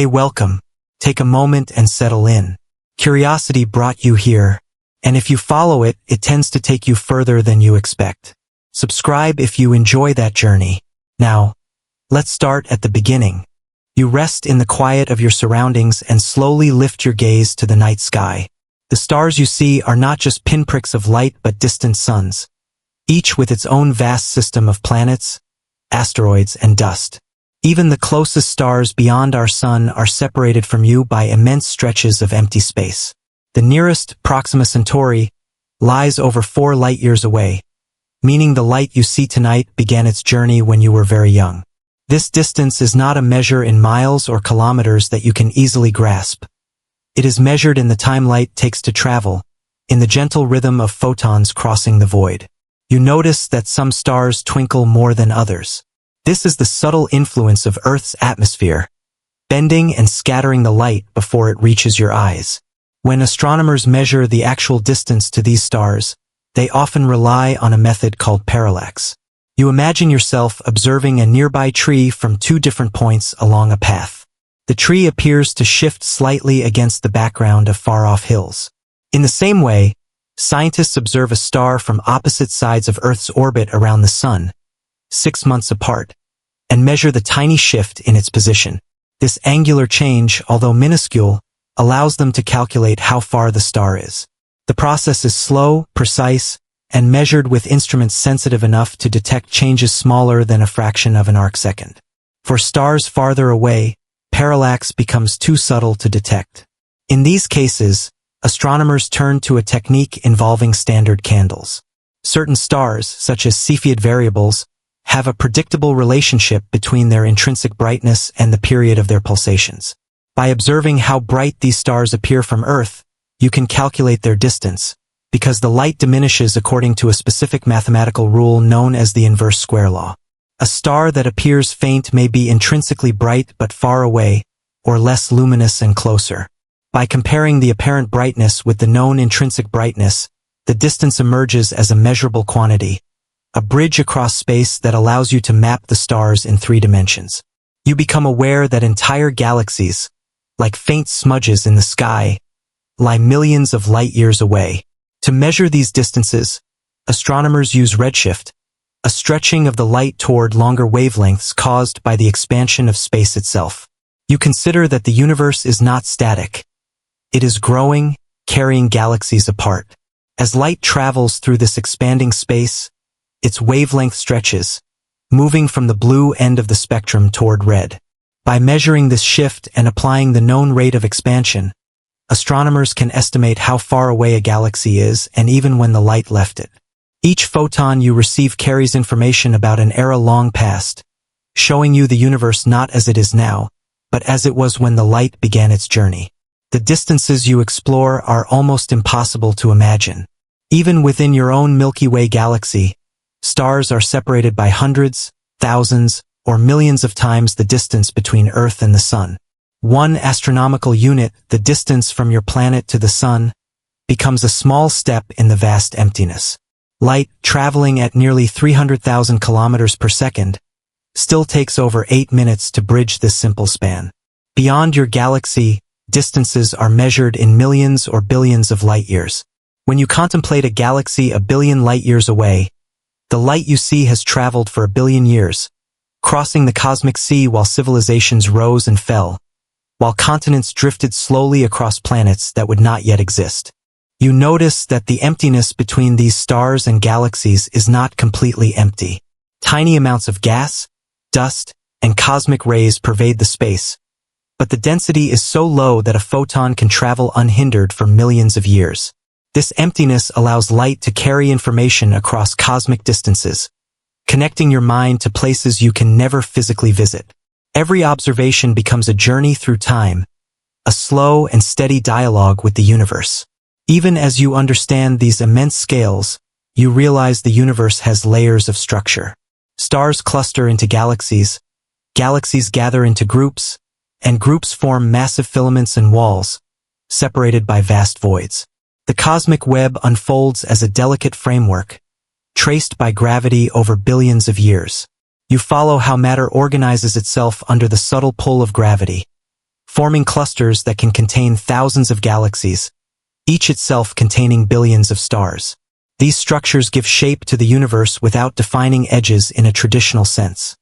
Hey, welcome. Take a moment and settle in. Curiosity brought you here, and if you follow it, it tends to take you further than you expect. Subscribe if you enjoy that journey. Now, let's start at the beginning. You rest in the quiet of your surroundings and slowly lift your gaze to the night sky. The stars you see are not just pinpricks of light but distant suns, each with its own vast system of planets, asteroids, and dust. Even the closest stars beyond our sun are separated from you by immense stretches of empty space. The nearest, Proxima Centauri, lies over 4 light-years away, meaning the light you see tonight began its journey when you were very young. This distance is not a measure in miles or kilometers that you can easily grasp. It is measured in the time light takes to travel, in the gentle rhythm of photons crossing the void. You notice that some stars twinkle more than others. This is the subtle influence of Earth's atmosphere, bending and scattering the light before it reaches your eyes. When astronomers measure the actual distance to these stars, they often rely on a method called parallax. You imagine yourself observing a nearby tree from 2 different points along a path. The tree appears to shift slightly against the background of far-off hills. In the same way, scientists observe a star from opposite sides of Earth's orbit around the Sun, 6 months apart, and measure the tiny shift in its position. This angular change, although minuscule, allows them to calculate how far the star is. The process is slow, precise, and measured with instruments sensitive enough to detect changes smaller than a fraction of an arcsecond. For stars farther away, parallax becomes too subtle to detect. In these cases, astronomers turn to a technique involving standard candles. Certain stars, such as Cepheid variables, have a predictable relationship between their intrinsic brightness and the period of their pulsations. By observing how bright these stars appear from Earth, you can calculate their distance, because the light diminishes according to a specific mathematical rule known as the inverse square law. A star that appears faint may be intrinsically bright but far away, or less luminous and closer. By comparing the apparent brightness with the known intrinsic brightness, the distance emerges as a measurable quantity, a bridge across space that allows you to map the stars in 3 dimensions. You become aware that entire galaxies, like faint smudges in the sky, lie millions of light-years away. To measure these distances, astronomers use redshift, a stretching of the light toward longer wavelengths caused by the expansion of space itself. You consider that the universe is not static. It is growing, carrying galaxies apart. As light travels through this expanding space, its wavelength stretches, moving from the blue end of the spectrum toward red. By measuring this shift and applying the known rate of expansion, astronomers can estimate how far away a galaxy is and even when the light left it. Each photon you receive carries information about an era long past, showing you the universe not as it is now, but as it was when the light began its journey. The distances you explore are almost impossible to imagine. Even within your own Milky Way galaxy, stars are separated by hundreds, thousands, or millions of times the distance between Earth and the Sun. 1 astronomical unit, the distance from your planet to the Sun, becomes a small step in the vast emptiness. Light, traveling at nearly 300,000 kilometers per second, still takes over 8 minutes to bridge this simple span. Beyond your galaxy, distances are measured in millions or billions of light-years. When you contemplate a galaxy a billion light-years away, the light you see has traveled for a billion years, crossing the cosmic sea while civilizations rose and fell, while continents drifted slowly across planets that would not yet exist. You notice that the emptiness between these stars and galaxies is not completely empty. Tiny amounts of gas, dust, and cosmic rays pervade the space, but the density is so low that a photon can travel unhindered for millions of years. This emptiness allows light to carry information across cosmic distances, connecting your mind to places you can never physically visit. Every observation becomes a journey through time, a slow and steady dialogue with the universe. Even as you understand these immense scales, you realize the universe has layers of structure. Stars cluster into galaxies, galaxies gather into groups, and groups form massive filaments and walls, separated by vast voids. The cosmic web unfolds as a delicate framework, traced by gravity over billions of years. You follow how matter organizes itself under the subtle pull of gravity, forming clusters that can contain thousands of galaxies, each itself containing billions of stars. These structures give shape to the universe without defining edges in a traditional sense.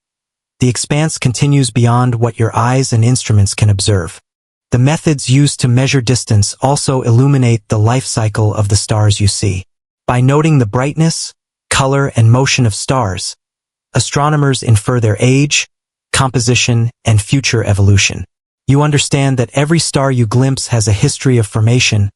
The expanse continues beyond what your eyes and instruments can observe. The methods used to measure distance also illuminate the life cycle of the stars you see. By noting the brightness, color, and motion of stars, astronomers infer their age, composition, and future evolution. You understand that every star you glimpse has a history of formation,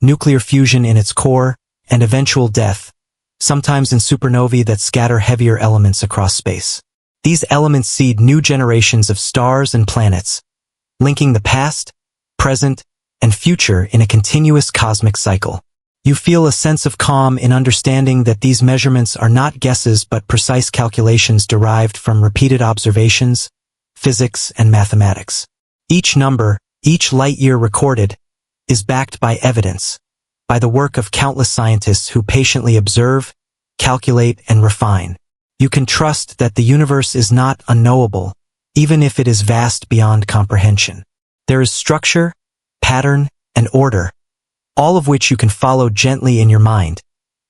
nuclear fusion in its core, and eventual death, sometimes in supernovae that scatter heavier elements across space. These elements seed new generations of stars and planets, linking the past, present, and future in a continuous cosmic cycle. You feel a sense of calm in understanding that these measurements are not guesses but precise calculations derived from repeated observations, physics, and mathematics. Each number, each light year recorded, is backed by evidence, by the work of countless scientists who patiently observe, calculate, and refine. You can trust that the universe is not unknowable, even if it is vast beyond comprehension. There is structure, pattern, and order, all of which you can follow gently in your mind,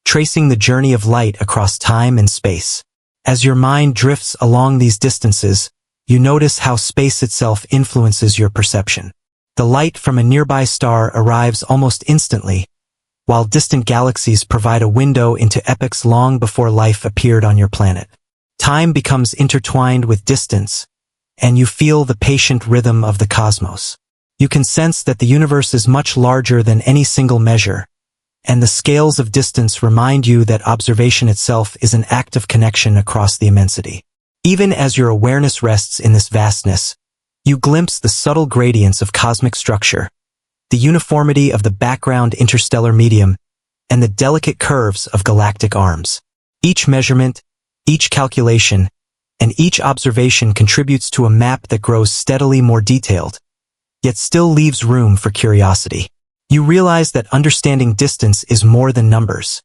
tracing the journey of light across time and space. As your mind drifts along these distances, you notice how space itself influences your perception. The light from a nearby star arrives almost instantly, while distant galaxies provide a window into epochs long before life appeared on your planet. Time becomes intertwined with distance, and you feel the patient rhythm of the cosmos. You can sense that the universe is much larger than any single measure, and the scales of distance remind you that observation itself is an act of connection across the immensity. Even as your awareness rests in this vastness, you glimpse the subtle gradients of cosmic structure, the uniformity of the background interstellar medium, and the delicate curves of galactic arms. Each measurement, each calculation, and each observation contributes to a map that grows steadily more detailed, yet still leaves room for curiosity. You realize that understanding distance is more than numbers.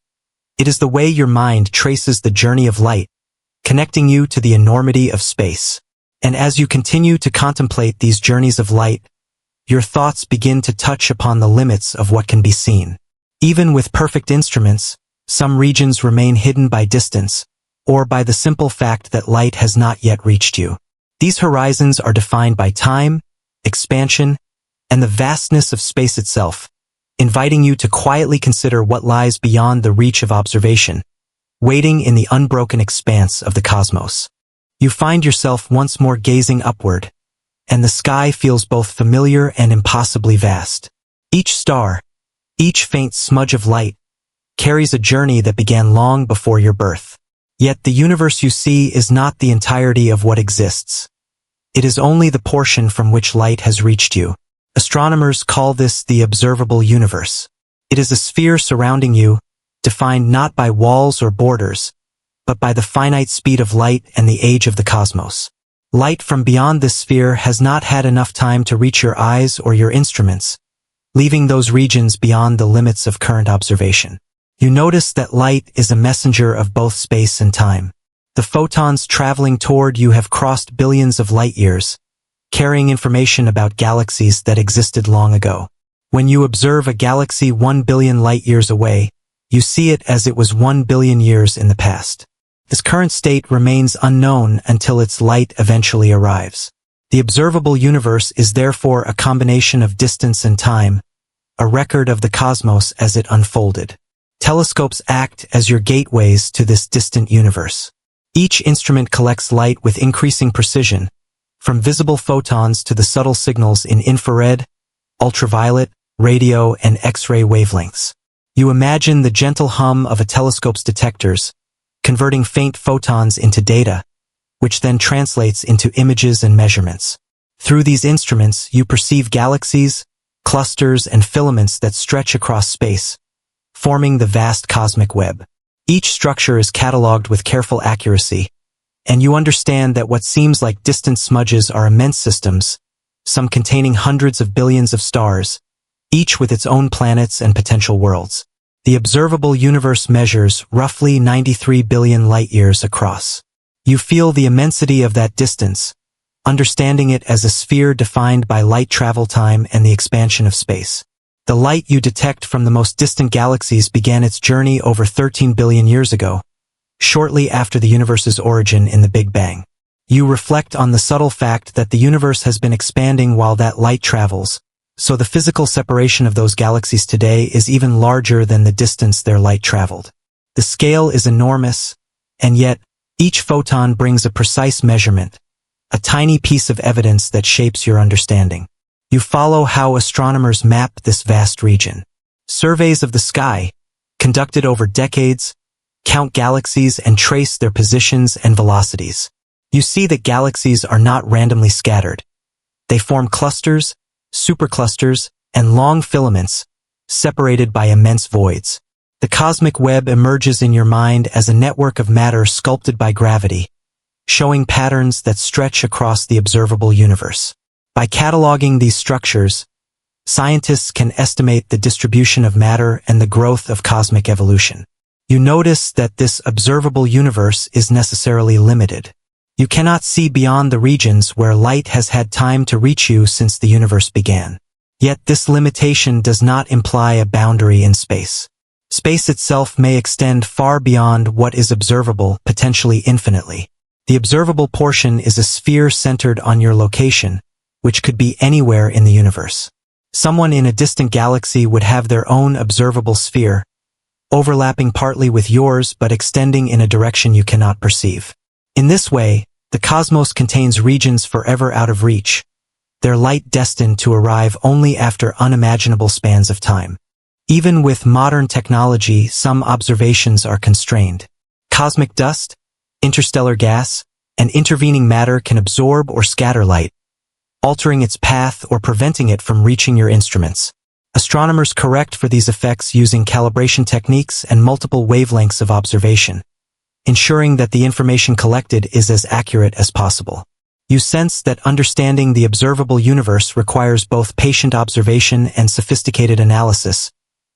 It is the way your mind traces the journey of light, connecting you to the enormity of space. And as you continue to contemplate these journeys of light, your thoughts begin to touch upon the limits of what can be seen. Even with perfect instruments, some regions remain hidden by distance, or by the simple fact that light has not yet reached you. These horizons are defined by time, expansion, and the vastness of space itself, inviting you to quietly consider what lies beyond the reach of observation, waiting in the unbroken expanse of the cosmos. You find yourself once more gazing upward, and the sky feels both familiar and impossibly vast. Each star, each faint smudge of light, carries a journey that began long before your birth. Yet the universe you see is not the entirety of what exists. It is only the portion from which light has reached you. Astronomers call this the observable universe. It is a sphere surrounding you, defined not by walls or borders, but by the finite speed of light and the age of the cosmos. Light from beyond this sphere has not had enough time to reach your eyes or your instruments, leaving those regions beyond the limits of current observation. You notice that light is a messenger of both space and time. The photons traveling toward you have crossed billions of light years, carrying information about galaxies that existed long ago. When you observe a galaxy 1 billion light years away, you see it as it was 1 billion years in the past. Its current state remains unknown until its light eventually arrives. The observable universe is therefore a combination of distance and time, a record of the cosmos as it unfolded. Telescopes act as your gateways to this distant universe. Each instrument collects light with increasing precision, from visible photons to the subtle signals in infrared, ultraviolet, radio, and X-ray wavelengths. You imagine the gentle hum of a telescope's detectors, converting faint photons into data, which then translates into images and measurements. Through these instruments, you perceive galaxies, clusters, and filaments that stretch across space, forming the vast cosmic web. Each structure is catalogued with careful accuracy, and you understand that what seems like distant smudges are immense systems, some containing hundreds of billions of stars, each with its own planets and potential worlds. The observable universe measures roughly 93 billion light-years across. You feel the immensity of that distance, understanding it as a sphere defined by light travel time and the expansion of space. The light you detect from the most distant galaxies began its journey over 13 billion years ago, shortly after the universe's origin in the Big Bang. You reflect on the subtle fact that the universe has been expanding while that light travels, so the physical separation of those galaxies today is even larger than the distance their light traveled. The scale is enormous, and yet, each photon brings a precise measurement, a tiny piece of evidence that shapes your understanding. You follow how astronomers map this vast region. Surveys of the sky, conducted over decades, count galaxies and trace their positions and velocities. You see that galaxies are not randomly scattered. They form clusters, superclusters, and long filaments, separated by immense voids. The cosmic web emerges in your mind as a network of matter sculpted by gravity, showing patterns that stretch across the observable universe. By cataloging these structures, scientists can estimate the distribution of matter and the growth of cosmic evolution. You notice that this observable universe is necessarily limited. You cannot see beyond the regions where light has had time to reach you since the universe began. Yet this limitation does not imply a boundary in space. Space itself may extend far beyond what is observable, potentially infinitely. The observable portion is a sphere centered on your location, which could be anywhere in the universe. Someone in a distant galaxy would have their own observable sphere, overlapping partly with yours but extending in a direction you cannot perceive. In this way, the cosmos contains regions forever out of reach, their light destined to arrive only after unimaginable spans of time. Even with modern technology, some observations are constrained. Cosmic dust, interstellar gas, and intervening matter can absorb or scatter light, altering its path or preventing it from reaching your instruments. Astronomers correct for these effects using calibration techniques and multiple wavelengths of observation, ensuring that the information collected is as accurate as possible. You sense that understanding the observable universe requires both patient observation and sophisticated analysis,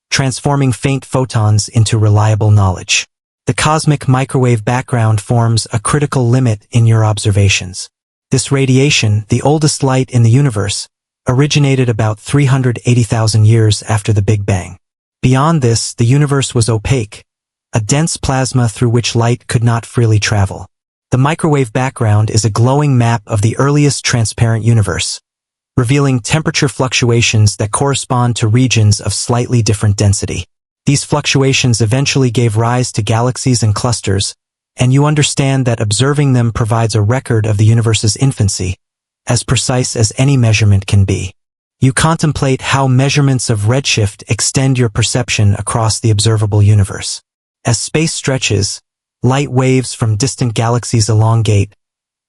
transforming faint photons into reliable knowledge. The cosmic microwave background forms a critical limit in your observations. This radiation, the oldest light in the universe, originated about 380,000 years after the Big Bang. Beyond this, the universe was opaque, a dense plasma through which light could not freely travel. The microwave background is a glowing map of the earliest transparent universe, revealing temperature fluctuations that correspond to regions of slightly different density. These fluctuations eventually gave rise to galaxies and clusters, and you understand that observing them provides a record of the universe's infancy, as precise as any measurement can be. You contemplate how measurements of redshift extend your perception across the observable universe. As space stretches, light waves from distant galaxies elongate,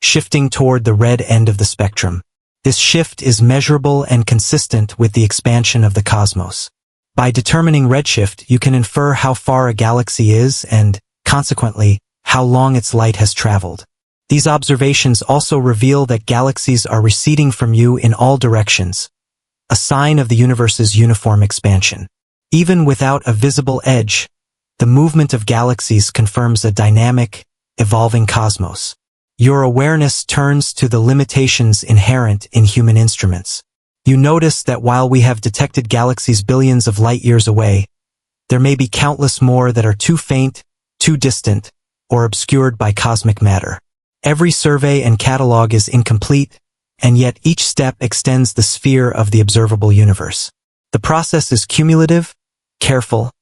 shifting toward the red end of the spectrum. This shift is measurable and consistent with the expansion of the cosmos. By determining redshift, you can infer how far a galaxy is and, consequently, how long its light has traveled. These observations also reveal that galaxies are receding from you in all directions, a sign of the universe's uniform expansion. Even without a visible edge, the movement of galaxies confirms a dynamic, evolving cosmos. Your awareness turns to the limitations inherent in human instruments. You notice that while we have detected galaxies billions of light years away, there may be countless more that are too faint, too distant, or obscured by cosmic matter. Every survey and catalog is incomplete, and yet each step extends the sphere of the observable universe. The process is cumulative, careful,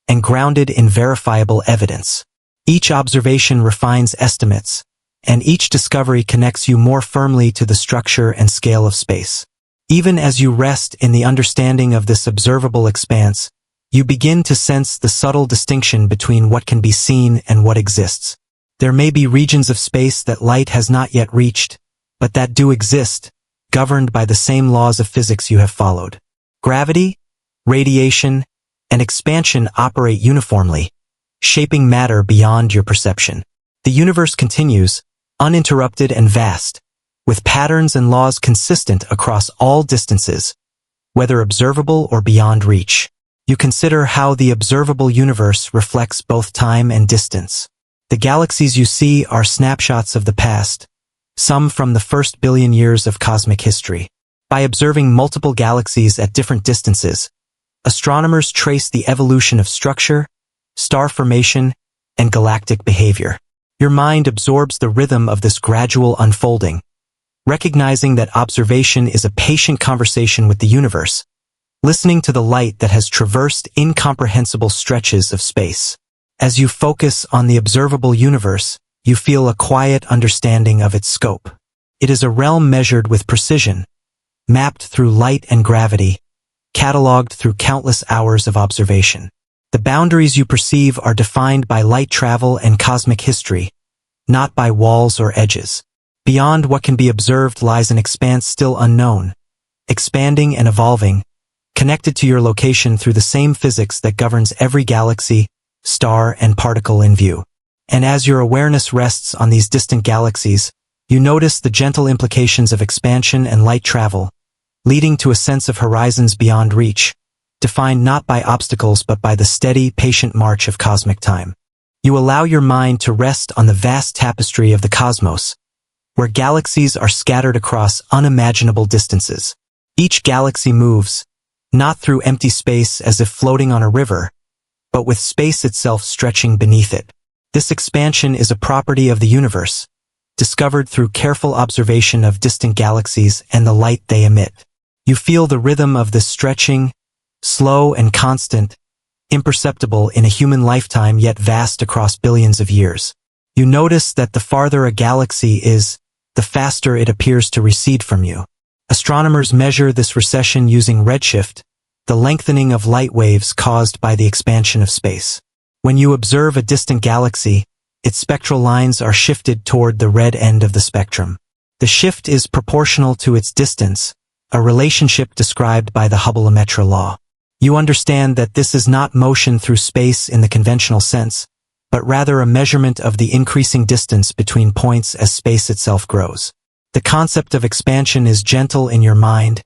and grounded in verifiable evidence. Each observation refines estimates, and each discovery connects you more firmly to the structure and scale of space. Even as you rest in the understanding of this observable expanse, you begin to sense the subtle distinction between what can be seen and what exists. There may be regions of space that light has not yet reached, but that do exist, governed by the same laws of physics you have followed. Gravity, radiation, and expansion operate uniformly, shaping matter beyond your perception. The universe continues, uninterrupted and vast, with patterns and laws consistent across all distances, whether observable or beyond reach. You consider how the observable universe reflects both time and distance. The galaxies you see are snapshots of the past, some from the first billion years of cosmic history. By observing multiple galaxies at different distances, astronomers trace the evolution of structure, star formation, and galactic behavior. Your mind absorbs the rhythm of this gradual unfolding, recognizing that observation is a patient conversation with the universe, listening to the light that has traversed incomprehensible stretches of space. As you focus on the observable universe, you feel a quiet understanding of its scope. It is a realm measured with precision, mapped through light and gravity, catalogued through countless hours of observation. The boundaries you perceive are defined by light travel and cosmic history, not by walls or edges. Beyond what can be observed lies an expanse still unknown, expanding and evolving, connected to your location through the same physics that governs every galaxy, star, and particle in view. And as your awareness rests on these distant galaxies, you notice the gentle implications of expansion and light travel, leading to a sense of horizons beyond reach, defined not by obstacles but by the steady, patient march of cosmic time. You allow your mind to rest on the vast tapestry of the cosmos, where galaxies are scattered across unimaginable distances. Each galaxy moves, not through empty space as if floating on a river, but with space itself stretching beneath it. This expansion is a property of the universe, discovered through careful observation of distant galaxies and the light they emit. You feel the rhythm of this stretching, slow and constant, imperceptible in a human lifetime yet vast across billions of years. You notice that the farther a galaxy is, the faster it appears to recede from you. Astronomers measure this recession using redshift, the lengthening of light waves caused by the expansion of space. When you observe a distant galaxy, its spectral lines are shifted toward the red end of the spectrum. The shift is proportional to its distance, a relationship described by the Hubble-Lemaitre law. You understand that this is not motion through space in the conventional sense, but rather a measurement of the increasing distance between points as space itself grows. The concept of expansion is gentle in your mind,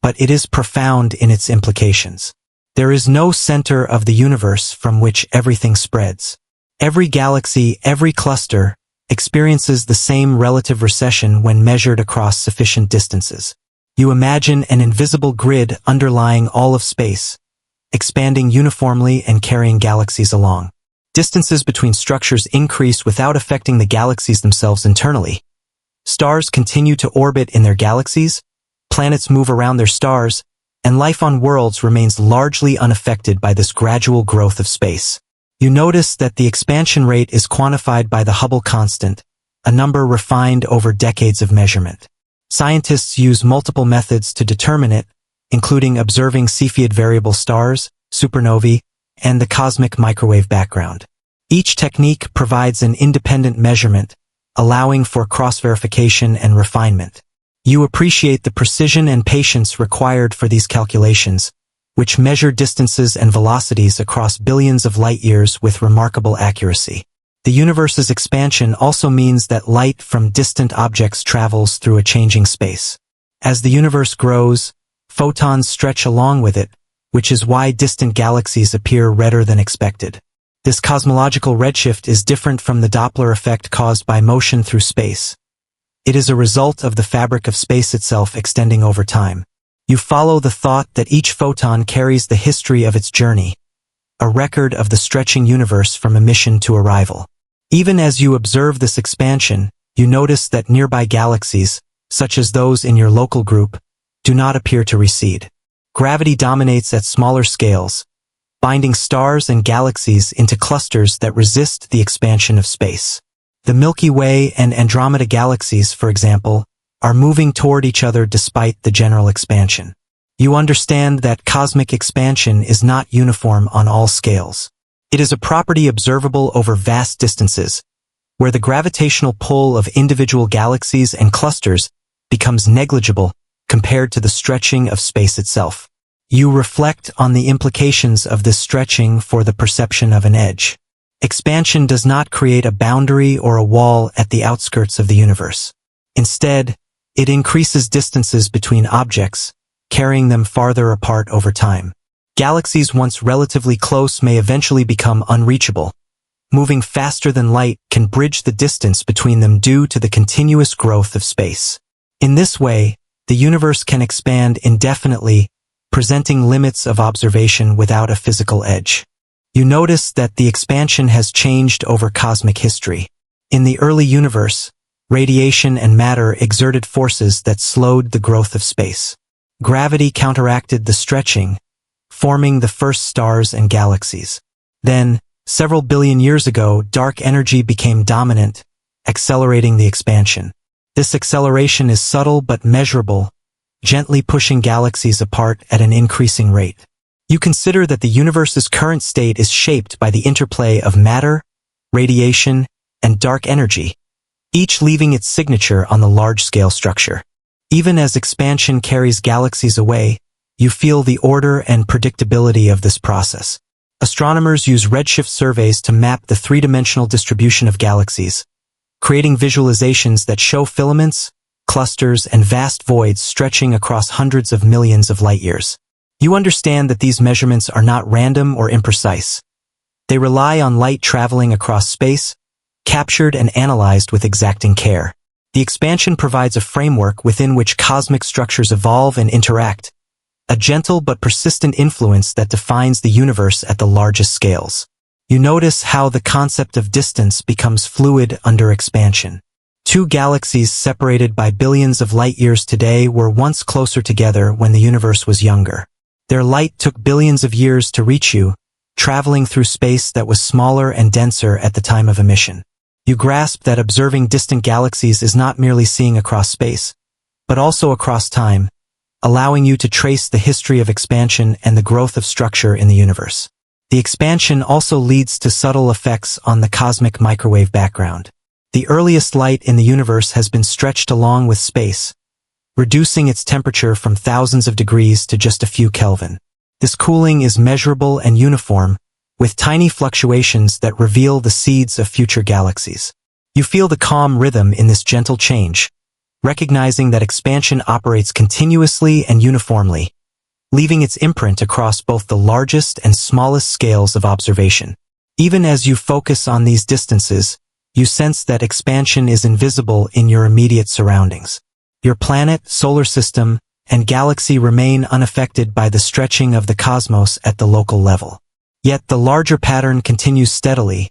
but it is profound in its implications. There is no center of the universe from which everything spreads. Every galaxy, every cluster, experiences the same relative recession when measured across sufficient distances. You imagine an invisible grid underlying all of space, expanding uniformly and carrying galaxies along. Distances between structures increase without affecting the galaxies themselves internally. Stars continue to orbit in their galaxies, planets move around their stars, and life on worlds remains largely unaffected by this gradual growth of space. You notice that the expansion rate is quantified by the Hubble constant, a number refined over decades of measurement. Scientists use multiple methods to determine it, including observing Cepheid variable stars, supernovae, and the cosmic microwave background. Each technique provides an independent measurement, allowing for cross-verification and refinement. You appreciate the precision and patience required for these calculations, which measure distances and velocities across billions of light-years with remarkable accuracy. The universe's expansion also means that light from distant objects travels through a changing space. As the universe grows, photons stretch along with it, which is why distant galaxies appear redder than expected. This cosmological redshift is different from the Doppler effect caused by motion through space. It is a result of the fabric of space itself extending over time. You follow the thought that each photon carries the history of its journey, a record of the stretching universe from emission to arrival. Even as you observe this expansion, you notice that nearby galaxies, such as those in your local group, do not appear to recede. Gravity dominates at smaller scales, binding stars and galaxies into clusters that resist the expansion of space. The Milky Way and Andromeda galaxies, for example, are moving toward each other despite the general expansion. You understand that cosmic expansion is not uniform on all scales. It is a property observable over vast distances, where the gravitational pull of individual galaxies and clusters becomes negligible compared to the stretching of space itself. You reflect on the implications of this stretching for the perception of an edge. Expansion does not create a boundary or a wall at the outskirts of the universe. Instead, it increases distances between objects, carrying them farther apart over time. Galaxies once relatively close may eventually become unreachable, moving faster than light, can bridge the distance between them due to the continuous growth of space. In this way, the universe can expand indefinitely, presenting limits of observation without a physical edge. You notice that the expansion has changed over cosmic history. In the early universe, radiation and matter exerted forces that slowed the growth of space. Gravity counteracted the stretching, forming the first stars and galaxies. Then, several billion years ago, dark energy became dominant, accelerating the expansion. This acceleration is subtle but measurable, gently pushing galaxies apart at an increasing rate. You consider that the universe's current state is shaped by the interplay of matter, radiation, and dark energy, each leaving its signature on the large-scale structure. Even as expansion carries galaxies away, you feel the order and predictability of this process. Astronomers use redshift surveys to map the three-dimensional distribution of galaxies, creating visualizations that show filaments, clusters, and vast voids stretching across hundreds of millions of light-years. You understand that these measurements are not random or imprecise. They rely on light traveling across space, captured and analyzed with exacting care. The expansion provides a framework within which cosmic structures evolve and interact, a gentle but persistent influence that defines the universe at the largest scales. You notice how the concept of distance becomes fluid under expansion. Two galaxies separated by billions of light-years today were once closer together when the universe was younger. Their light took billions of years to reach you, traveling through space that was smaller and denser at the time of emission. You grasp that observing distant galaxies is not merely seeing across space, but also across time, allowing you to trace the history of expansion and the growth of structure in the universe. The expansion also leads to subtle effects on the cosmic microwave background. The earliest light in the universe has been stretched along with space, reducing its temperature from thousands of degrees to just a few Kelvin. This cooling is measurable and uniform, with tiny fluctuations that reveal the seeds of future galaxies. You feel the calm rhythm in this gentle change, recognizing that expansion operates continuously and uniformly, leaving its imprint across both the largest and smallest scales of observation. Even as you focus on these distances, you sense that expansion is invisible in your immediate surroundings. Your planet, solar system, and galaxy remain unaffected by the stretching of the cosmos at the local level. Yet the larger pattern continues steadily,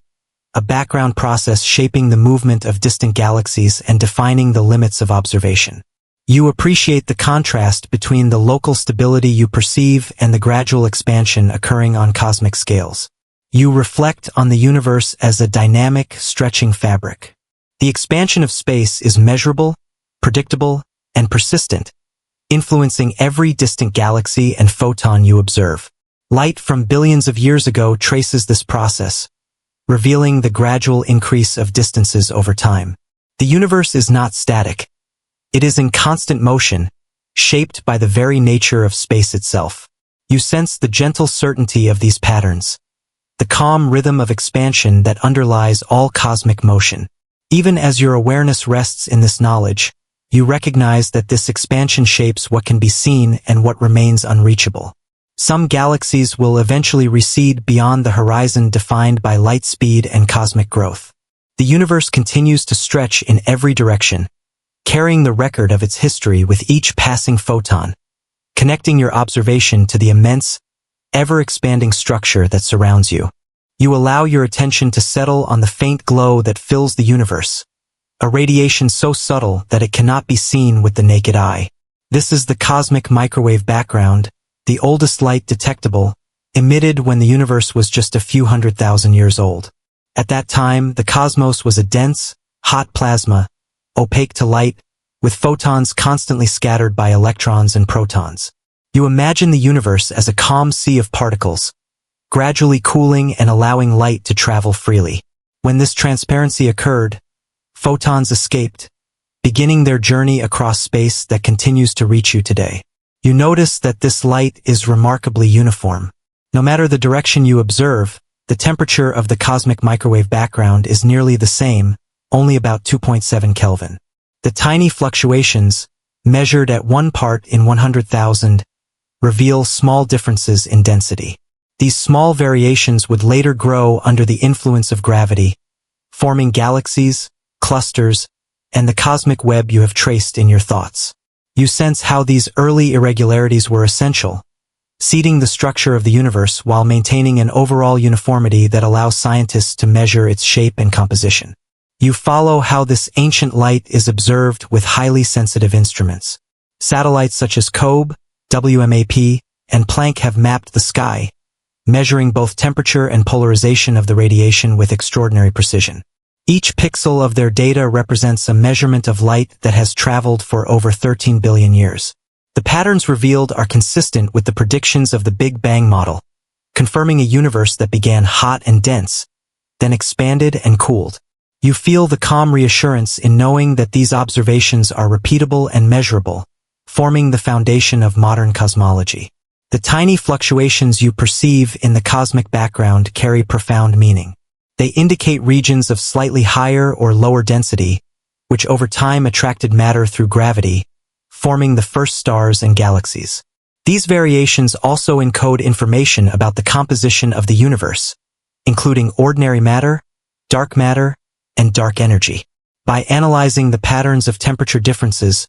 a background process shaping the movement of distant galaxies and defining the limits of observation. You appreciate the contrast between the local stability you perceive and the gradual expansion occurring on cosmic scales. You reflect on the universe as a dynamic, stretching fabric. The expansion of space is measurable, predictable, and persistent, influencing every distant galaxy and photon you observe. Light from billions of years ago traces this process, revealing the gradual increase of distances over time. The universe is not static. It is in constant motion, shaped by the very nature of space itself. You sense the gentle certainty of these patterns, the calm rhythm of expansion that underlies all cosmic motion. Even as your awareness rests in this knowledge, you recognize that this expansion shapes what can be seen and what remains unreachable. Some galaxies will eventually recede beyond the horizon defined by light speed and cosmic growth. The universe continues to stretch in every direction, carrying the record of its history with each passing photon, connecting your observation to the immense, ever-expanding structure that surrounds you. You allow your attention to settle on the faint glow that fills the universe, a radiation so subtle that it cannot be seen with the naked eye. This is the cosmic microwave background, the oldest light detectable, emitted when the universe was just a few 100,000 years old. At that time, the cosmos was a dense, hot plasma, opaque to light, with photons constantly scattered by electrons and protons. You imagine the universe as a calm sea of particles, gradually cooling and allowing light to travel freely. When this transparency occurred, photons escaped, beginning their journey across space that continues to reach you today. You notice that this light is remarkably uniform. No matter the direction you observe, the temperature of the cosmic microwave background is nearly the same, only about 2.7 Kelvin. The tiny fluctuations, measured at 1 part in 100,000, reveal small differences in density. These small variations would later grow under the influence of gravity, forming galaxies, clusters, and the cosmic web you have traced in your thoughts. You sense how these early irregularities were essential, seeding the structure of the universe while maintaining an overall uniformity that allows scientists to measure its shape and composition. You follow how this ancient light is observed with highly sensitive instruments. Satellites such as COBE, WMAP, and Planck have mapped the sky, measuring both temperature and polarization of the radiation with extraordinary precision. Each pixel of their data represents a measurement of light that has traveled for over 13 billion years. The patterns revealed are consistent with the predictions of the Big Bang model, confirming a universe that began hot and dense, then expanded and cooled. You feel the calm reassurance in knowing that these observations are repeatable and measurable, forming the foundation of modern cosmology. The tiny fluctuations you perceive in the cosmic background carry profound meaning. They indicate regions of slightly higher or lower density, which over time attracted matter through gravity, forming the first stars and galaxies. These variations also encode information about the composition of the universe, including ordinary matter, dark matter, and dark energy. By analyzing the patterns of temperature differences,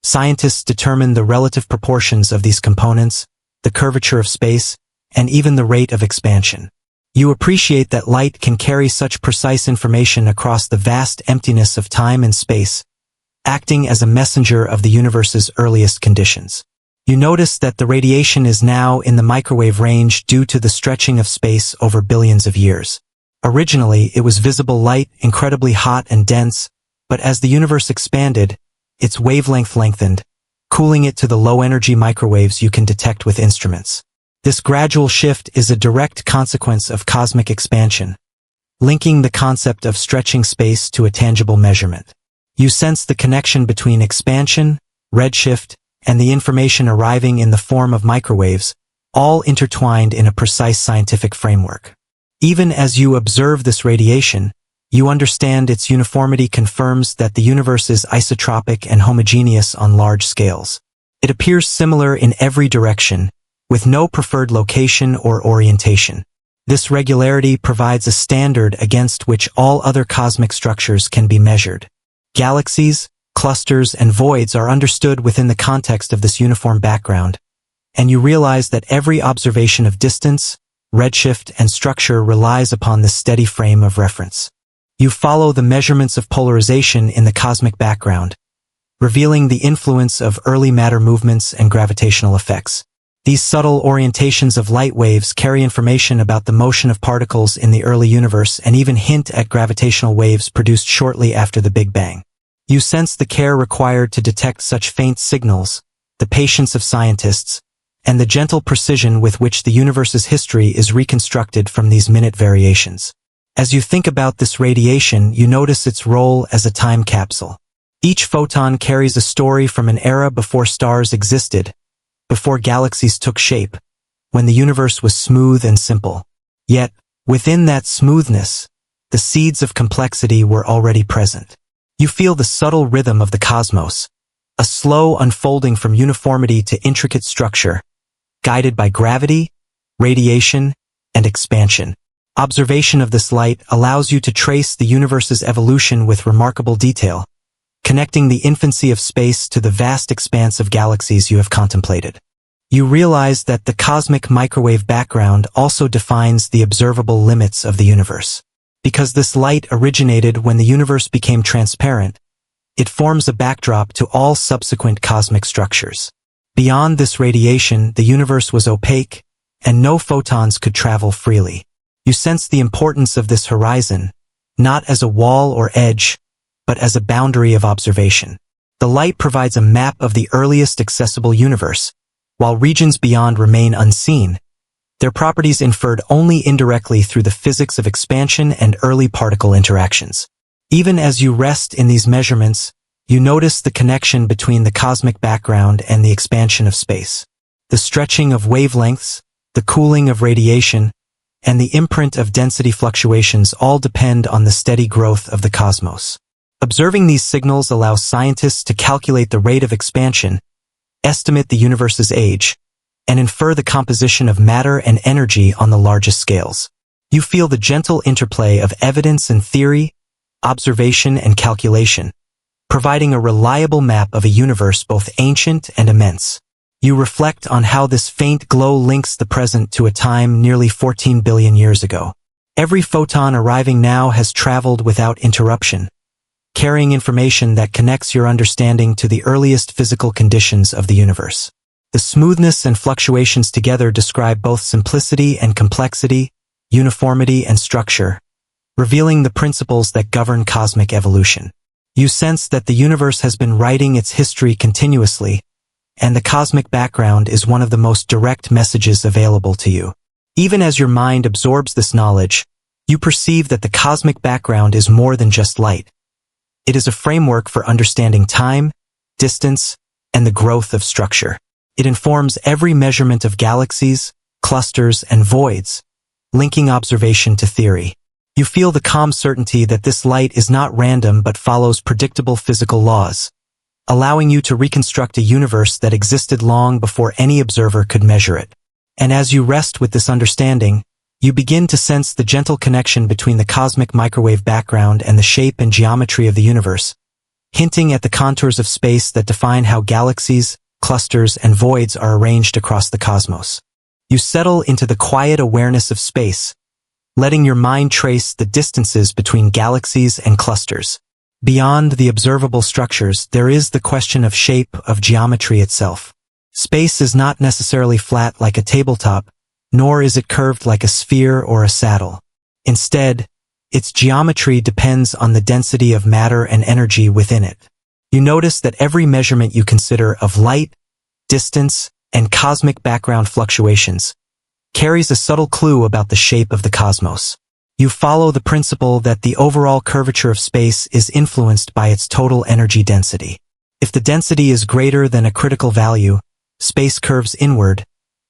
scientists determine the relative proportions of these components, the curvature of space, and even the rate of expansion. You appreciate that light can carry such precise information across the vast emptiness of time and space, acting as a messenger of the universe's earliest conditions. You notice that the radiation is now in the microwave range due to the stretching of space over billions of years. Originally, it was visible light, incredibly hot and dense, but as the universe expanded, its wavelength lengthened, cooling it to the low-energy microwaves you can detect with instruments. This gradual shift is a direct consequence of cosmic expansion, linking the concept of stretching space to a tangible measurement. You sense the connection between expansion, redshift, and the information arriving in the form of microwaves, all intertwined in a precise scientific framework. Even as you observe this radiation, you understand its uniformity confirms that the universe is isotropic and homogeneous on large scales. It appears similar in every direction, with no preferred location or orientation. This regularity provides a standard against which all other cosmic structures can be measured. Galaxies, clusters, and voids are understood within the context of this uniform background, and you realize that every observation of distance, redshift, and structure relies upon this steady frame of reference. You follow the measurements of polarization in the cosmic background, revealing the influence of early matter movements and gravitational effects. These subtle orientations of light waves carry information about the motion of particles in the early universe and even hint at gravitational waves produced shortly after the Big Bang. You sense the care required to detect such faint signals, the patience of scientists, and the gentle precision with which the universe's history is reconstructed from these minute variations. As you think about this radiation, you notice its role as a time capsule. Each photon carries a story from an era before stars existed, before galaxies took shape, when the universe was smooth and simple. Yet, within that smoothness, the seeds of complexity were already present. You feel the subtle rhythm of the cosmos, a slow unfolding from uniformity to intricate structure, guided by gravity, radiation, and expansion. Observation of this light allows you to trace the universe's evolution with remarkable detail, connecting the infancy of space to the vast expanse of galaxies you have contemplated. You realize that the cosmic microwave background also defines the observable limits of the universe. Because this light originated when the universe became transparent, it forms a backdrop to all subsequent cosmic structures. Beyond this radiation, the universe was opaque, and no photons could travel freely. You sense the importance of this horizon, not as a wall or edge, but as a boundary of observation. The light provides a map of the earliest accessible universe, while regions beyond remain unseen, their properties inferred only indirectly through the physics of expansion and early particle interactions. Even as you rest in these measurements, you notice the connection between the cosmic background and the expansion of space. The stretching of wavelengths, the cooling of radiation, and the imprint of density fluctuations all depend on the steady growth of the cosmos. Observing these signals allows scientists to calculate the rate of expansion, estimate the universe's age, and infer the composition of matter and energy on the largest scales. You feel the gentle interplay of evidence and theory, observation and calculation, providing a reliable map of a universe both ancient and immense. You reflect on how this faint glow links the present to a time nearly 14 billion years ago. Every photon arriving now has traveled without interruption, carrying information that connects your understanding to the earliest physical conditions of the universe. The smoothness and fluctuations together describe both simplicity and complexity, uniformity and structure, revealing the principles that govern cosmic evolution. You sense that the universe has been writing its history continuously, and the cosmic background is one of the most direct messages available to you. Even as your mind absorbs this knowledge, you perceive that the cosmic background is more than just light. It is a framework for understanding time, distance, and the growth of structure. It informs every measurement of galaxies, clusters, and voids, linking observation to theory. You feel the calm certainty that this light is not random but follows predictable physical laws, allowing you to reconstruct a universe that existed long before any observer could measure it. And as you rest with this understanding, you begin to sense the gentle connection between the cosmic microwave background and the shape and geometry of the universe, hinting at the contours of space that define how galaxies, clusters, and voids are arranged across the cosmos. You settle into the quiet awareness of space, letting your mind trace the distances between galaxies and clusters. Beyond the observable structures, there is the question of shape, of geometry itself. Space is not necessarily flat like a tabletop, nor is it curved like a sphere or a saddle. Instead, its geometry depends on the density of matter and energy within it. You notice that every measurement you consider of light, distance, and cosmic background fluctuations carries a subtle clue about the shape of the cosmos. You follow the principle that the overall curvature of space is influenced by its total energy density. If the density is greater than a critical value, space curves inward,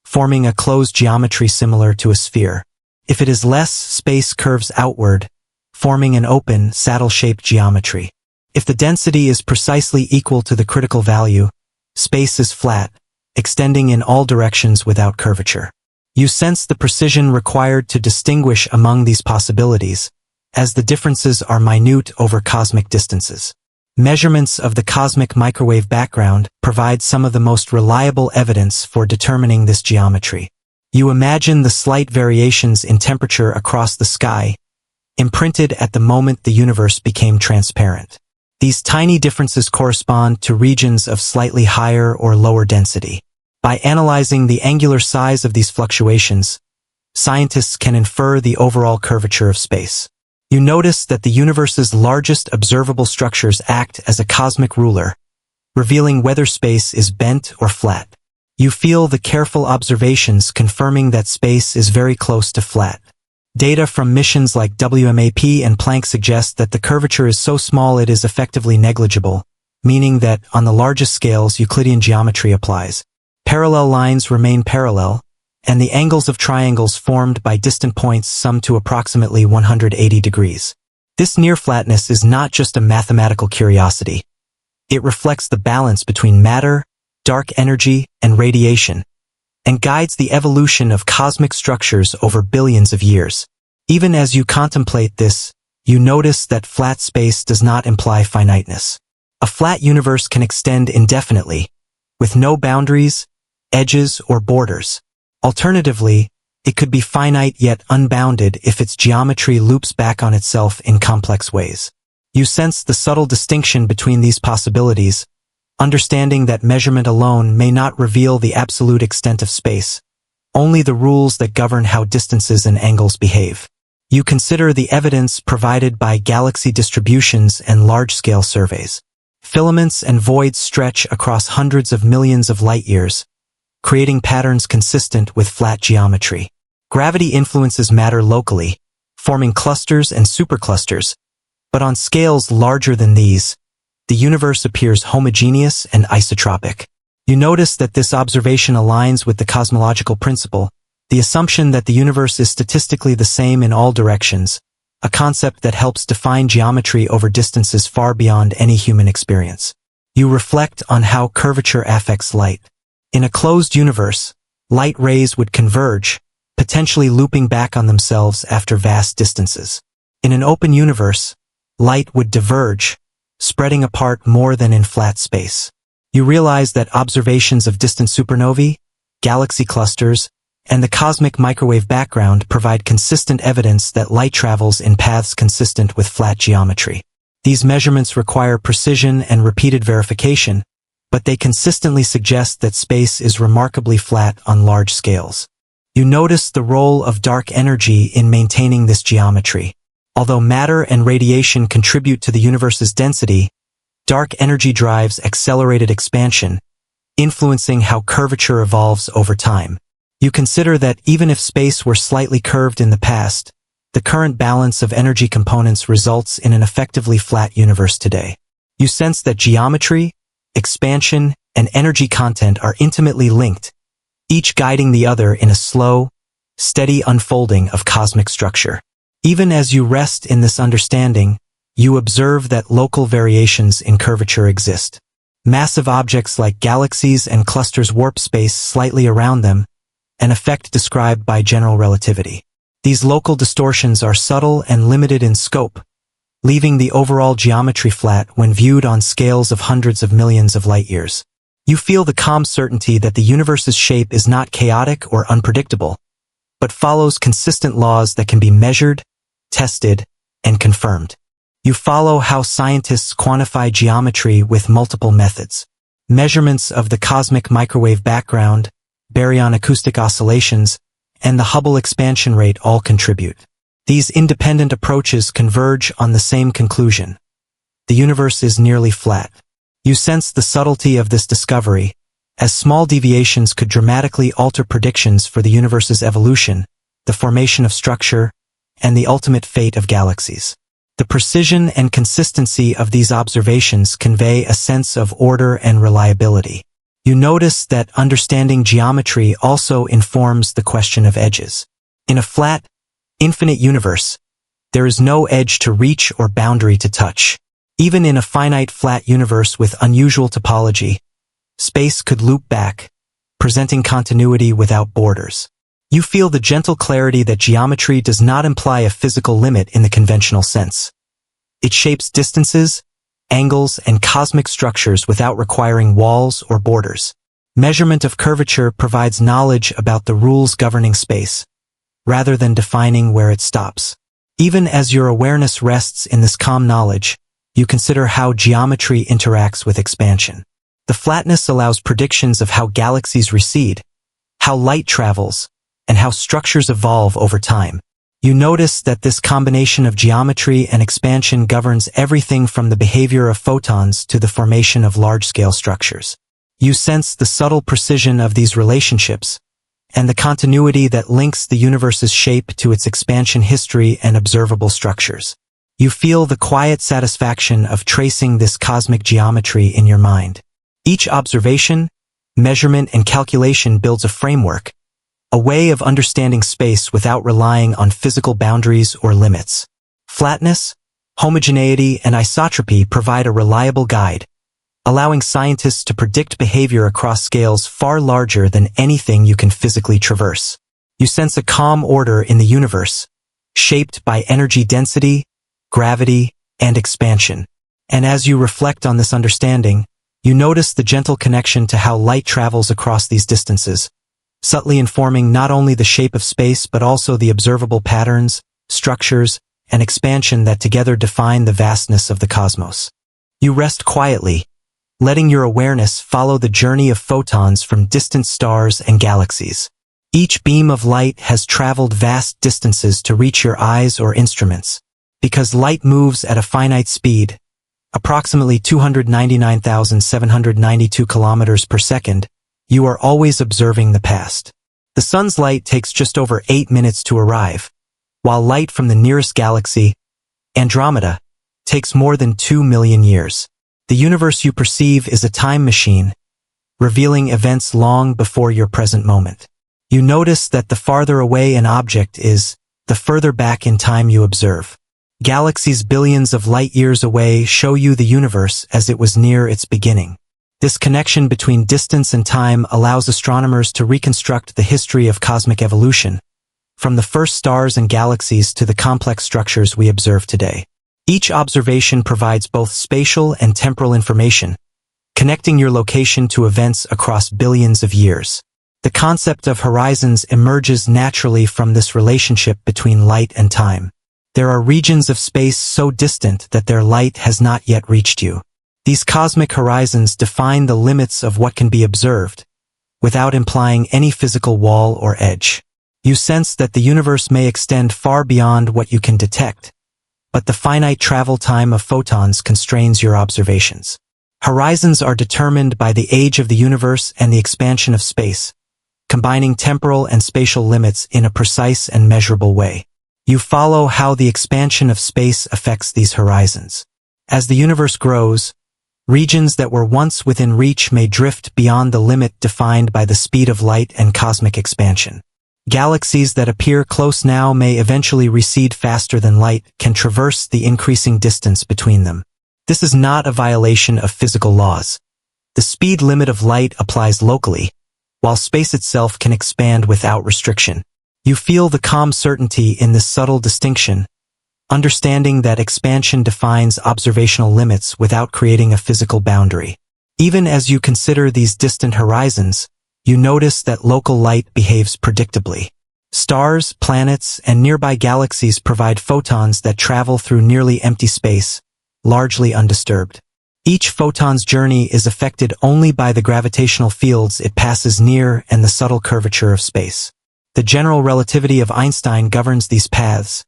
forming a closed geometry similar to a sphere. If it is less, space curves outward, forming an open, saddle-shaped geometry. If the density is precisely equal to the critical value, space is flat, extending in all directions without curvature. You sense the precision required to distinguish among these possibilities, as the differences are minute over cosmic distances. Measurements of the cosmic microwave background provide some of the most reliable evidence for determining this geometry. You imagine the slight variations in temperature across the sky, imprinted at the moment the universe became transparent. These tiny differences correspond to regions of slightly higher or lower density. By analyzing the angular size of these fluctuations, scientists can infer the overall curvature of space. You notice that the universe's largest observable structures act as a cosmic ruler, revealing whether space is bent or flat. You feel the careful observations confirming that space is very close to flat. Data from missions like WMAP and Planck suggest that the curvature is so small it is effectively negligible, meaning that, on the largest scales, Euclidean geometry applies. Parallel lines remain parallel, and the angles of triangles formed by distant points sum to approximately 180 degrees. This near-flatness is not just a mathematical curiosity. It reflects the balance between matter, dark energy, and radiation, and guides the evolution of cosmic structures over billions of years. Even as you contemplate this, you notice that flat space does not imply finiteness. A flat universe can extend indefinitely, with no boundaries, edges, or borders. Alternatively, it could be finite yet unbounded if its geometry loops back on itself in complex ways. You sense the subtle distinction between these possibilities, understanding that measurement alone may not reveal the absolute extent of space, only the rules that govern how distances and angles behave. You consider the evidence provided by galaxy distributions and large-scale surveys. Filaments and voids stretch across hundreds of millions of light-years, creating patterns consistent with flat geometry. Gravity influences matter locally, forming clusters and superclusters, but on scales larger than these, the universe appears homogeneous and isotropic. You notice that this observation aligns with the cosmological principle, the assumption that the universe is statistically the same in all directions, a concept that helps define geometry over distances far beyond any human experience. You reflect on how curvature affects light. In a closed universe, light rays would converge, potentially looping back on themselves after vast distances. In an open universe, light would diverge, spreading apart more than in flat space. You realize that observations of distant supernovae, galaxy clusters, and the cosmic microwave background provide consistent evidence that light travels in paths consistent with flat geometry. These measurements require precision and repeated verification, but they consistently suggest that space is remarkably flat on large scales. You notice the role of dark energy in maintaining this geometry. Although matter and radiation contribute to the universe's density, dark energy drives accelerated expansion, influencing how curvature evolves over time. You consider that even if space were slightly curved in the past, the current balance of energy components results in an effectively flat universe today. You sense that geometry, expansion, and energy content are intimately linked, each guiding the other in a slow, steady unfolding of cosmic structure. Even as you rest in this understanding, you observe that local variations in curvature exist. Massive objects like galaxies and clusters warp space slightly around them, an effect described by general relativity. These local distortions are subtle and limited in scope, leaving the overall geometry flat when viewed on scales of hundreds of millions of light-years. You feel the calm certainty that the universe's shape is not chaotic or unpredictable, but follows consistent laws that can be measured, tested, and confirmed. You follow how scientists quantify geometry with multiple methods. Measurements of the cosmic microwave background, baryon acoustic oscillations, and the Hubble expansion rate all contribute. These independent approaches converge on the same conclusion. The universe is nearly flat. You sense the subtlety of this discovery, as small deviations could dramatically alter predictions for the universe's evolution, the formation of structure, and the ultimate fate of galaxies. The precision and consistency of these observations convey a sense of order and reliability. You notice that understanding geometry also informs the question of edges. In a flat, infinite universe, there is no edge to reach or boundary to touch. Even in a finite flat universe with unusual topology, space could loop back, presenting continuity without borders. You feel the gentle clarity that geometry does not imply a physical limit in the conventional sense. It shapes distances, angles, and cosmic structures without requiring walls or borders. Measurement of curvature provides knowledge about the rules governing space, rather than defining where it stops. Even as your awareness rests in this calm knowledge, you consider how geometry interacts with expansion. The flatness allows predictions of how galaxies recede, how light travels, and how structures evolve over time. You notice that this combination of geometry and expansion governs everything from the behavior of photons to the formation of large-scale structures. You sense the subtle precision of these relationships, and the continuity that links the universe's shape to its expansion history and observable structures. You feel the quiet satisfaction of tracing this cosmic geometry in your mind. Each observation, measurement, and calculation builds a framework, a way of understanding space without relying on physical boundaries or limits. Flatness, homogeneity, and isotropy provide a reliable guide, allowing scientists to predict behavior across scales far larger than anything you can physically traverse. You sense a calm order in the universe, shaped by energy density, gravity, and expansion. And as you reflect on this understanding, you notice the gentle connection to how light travels across these distances, subtly informing not only the shape of space but also the observable patterns, structures, and expansion that together define the vastness of the cosmos. You rest quietly, letting your awareness follow the journey of photons from distant stars and galaxies. Each beam of light has traveled vast distances to reach your eyes or instruments. Because light moves at a finite speed, approximately 299,792 kilometers per second, you are always observing the past. The sun's light takes just over 8 minutes to arrive, while light from the nearest galaxy, Andromeda, takes more than 2 million years. The universe you perceive is a time machine, revealing events long before your present moment. You notice that the farther away an object is, the further back in time you observe. Galaxies billions of light-years away show you the universe as it was near its beginning. This connection between distance and time allows astronomers to reconstruct the history of cosmic evolution, from the first stars and galaxies to the complex structures we observe today. Each observation provides both spatial and temporal information, connecting your location to events across billions of years. The concept of horizons emerges naturally from this relationship between light and time. There are regions of space so distant that their light has not yet reached you. These cosmic horizons define the limits of what can be observed, without implying any physical wall or edge. You sense that the universe may extend far beyond what you can detect, but the finite travel time of photons constrains your observations. Horizons are determined by the age of the universe and the expansion of space, combining temporal and spatial limits in a precise and measurable way. You follow how the expansion of space affects these horizons. As the universe grows, regions that were once within reach may drift beyond the limit defined by the speed of light and cosmic expansion. Galaxies that appear close now may eventually recede faster than light can traverse the increasing distance between them. This is not a violation of physical laws. The speed limit of light applies locally, while space itself can expand without restriction. You feel the calm certainty in this subtle distinction, understanding that expansion defines observational limits without creating a physical boundary. Even as you consider these distant horizons, you notice that local light behaves predictably. Stars, planets, and nearby galaxies provide photons that travel through nearly empty space, largely undisturbed. Each photon's journey is affected only by the gravitational fields it passes near and the subtle curvature of space. The general relativity of Einstein governs these paths,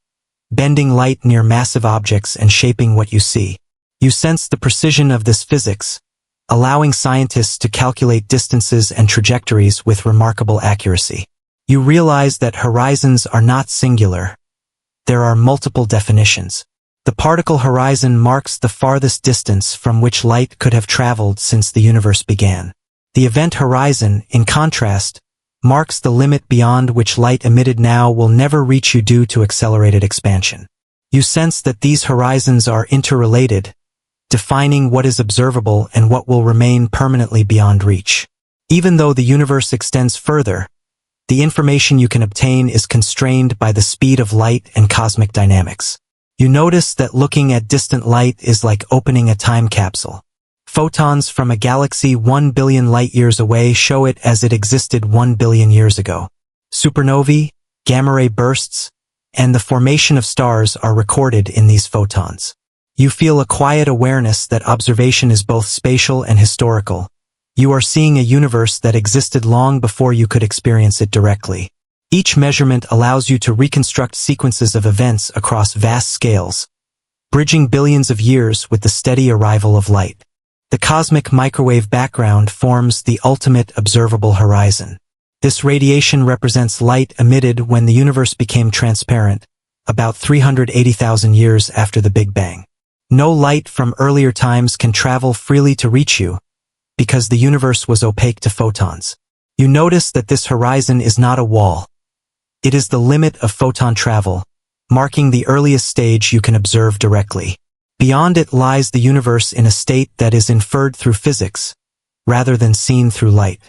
bending light near massive objects and shaping what you see. You sense the precision of this physics, allowing scientists to calculate distances and trajectories with remarkable accuracy. You realize that horizons are not singular. There are multiple definitions. The particle horizon marks the farthest distance from which light could have traveled since the universe began. The event horizon, in contrast, marks the limit beyond which light emitted now will never reach you due to accelerated expansion. You sense that these horizons are interrelated, defining what is observable and what will remain permanently beyond reach. Even though the universe extends further, the information you can obtain is constrained by the speed of light and cosmic dynamics. You notice that looking at distant light is like opening a time capsule. Photons from a galaxy 1 billion light-years away show it as it existed 1 billion years ago. Supernovae, gamma-ray bursts, and the formation of stars are recorded in these photons. You feel a quiet awareness that observation is both spatial and historical. You are seeing a universe that existed long before you could experience it directly. Each measurement allows you to reconstruct sequences of events across vast scales, bridging billions of years with the steady arrival of light. The cosmic microwave background forms the ultimate observable horizon. This radiation represents light emitted when the universe became transparent, about 380,000 years after the Big Bang. No light from earlier times can travel freely to reach you, because the universe was opaque to photons. You notice that this horizon is not a wall. It is the limit of photon travel, marking the earliest stage you can observe directly. Beyond it lies the universe in a state that is inferred through physics, rather than seen through light.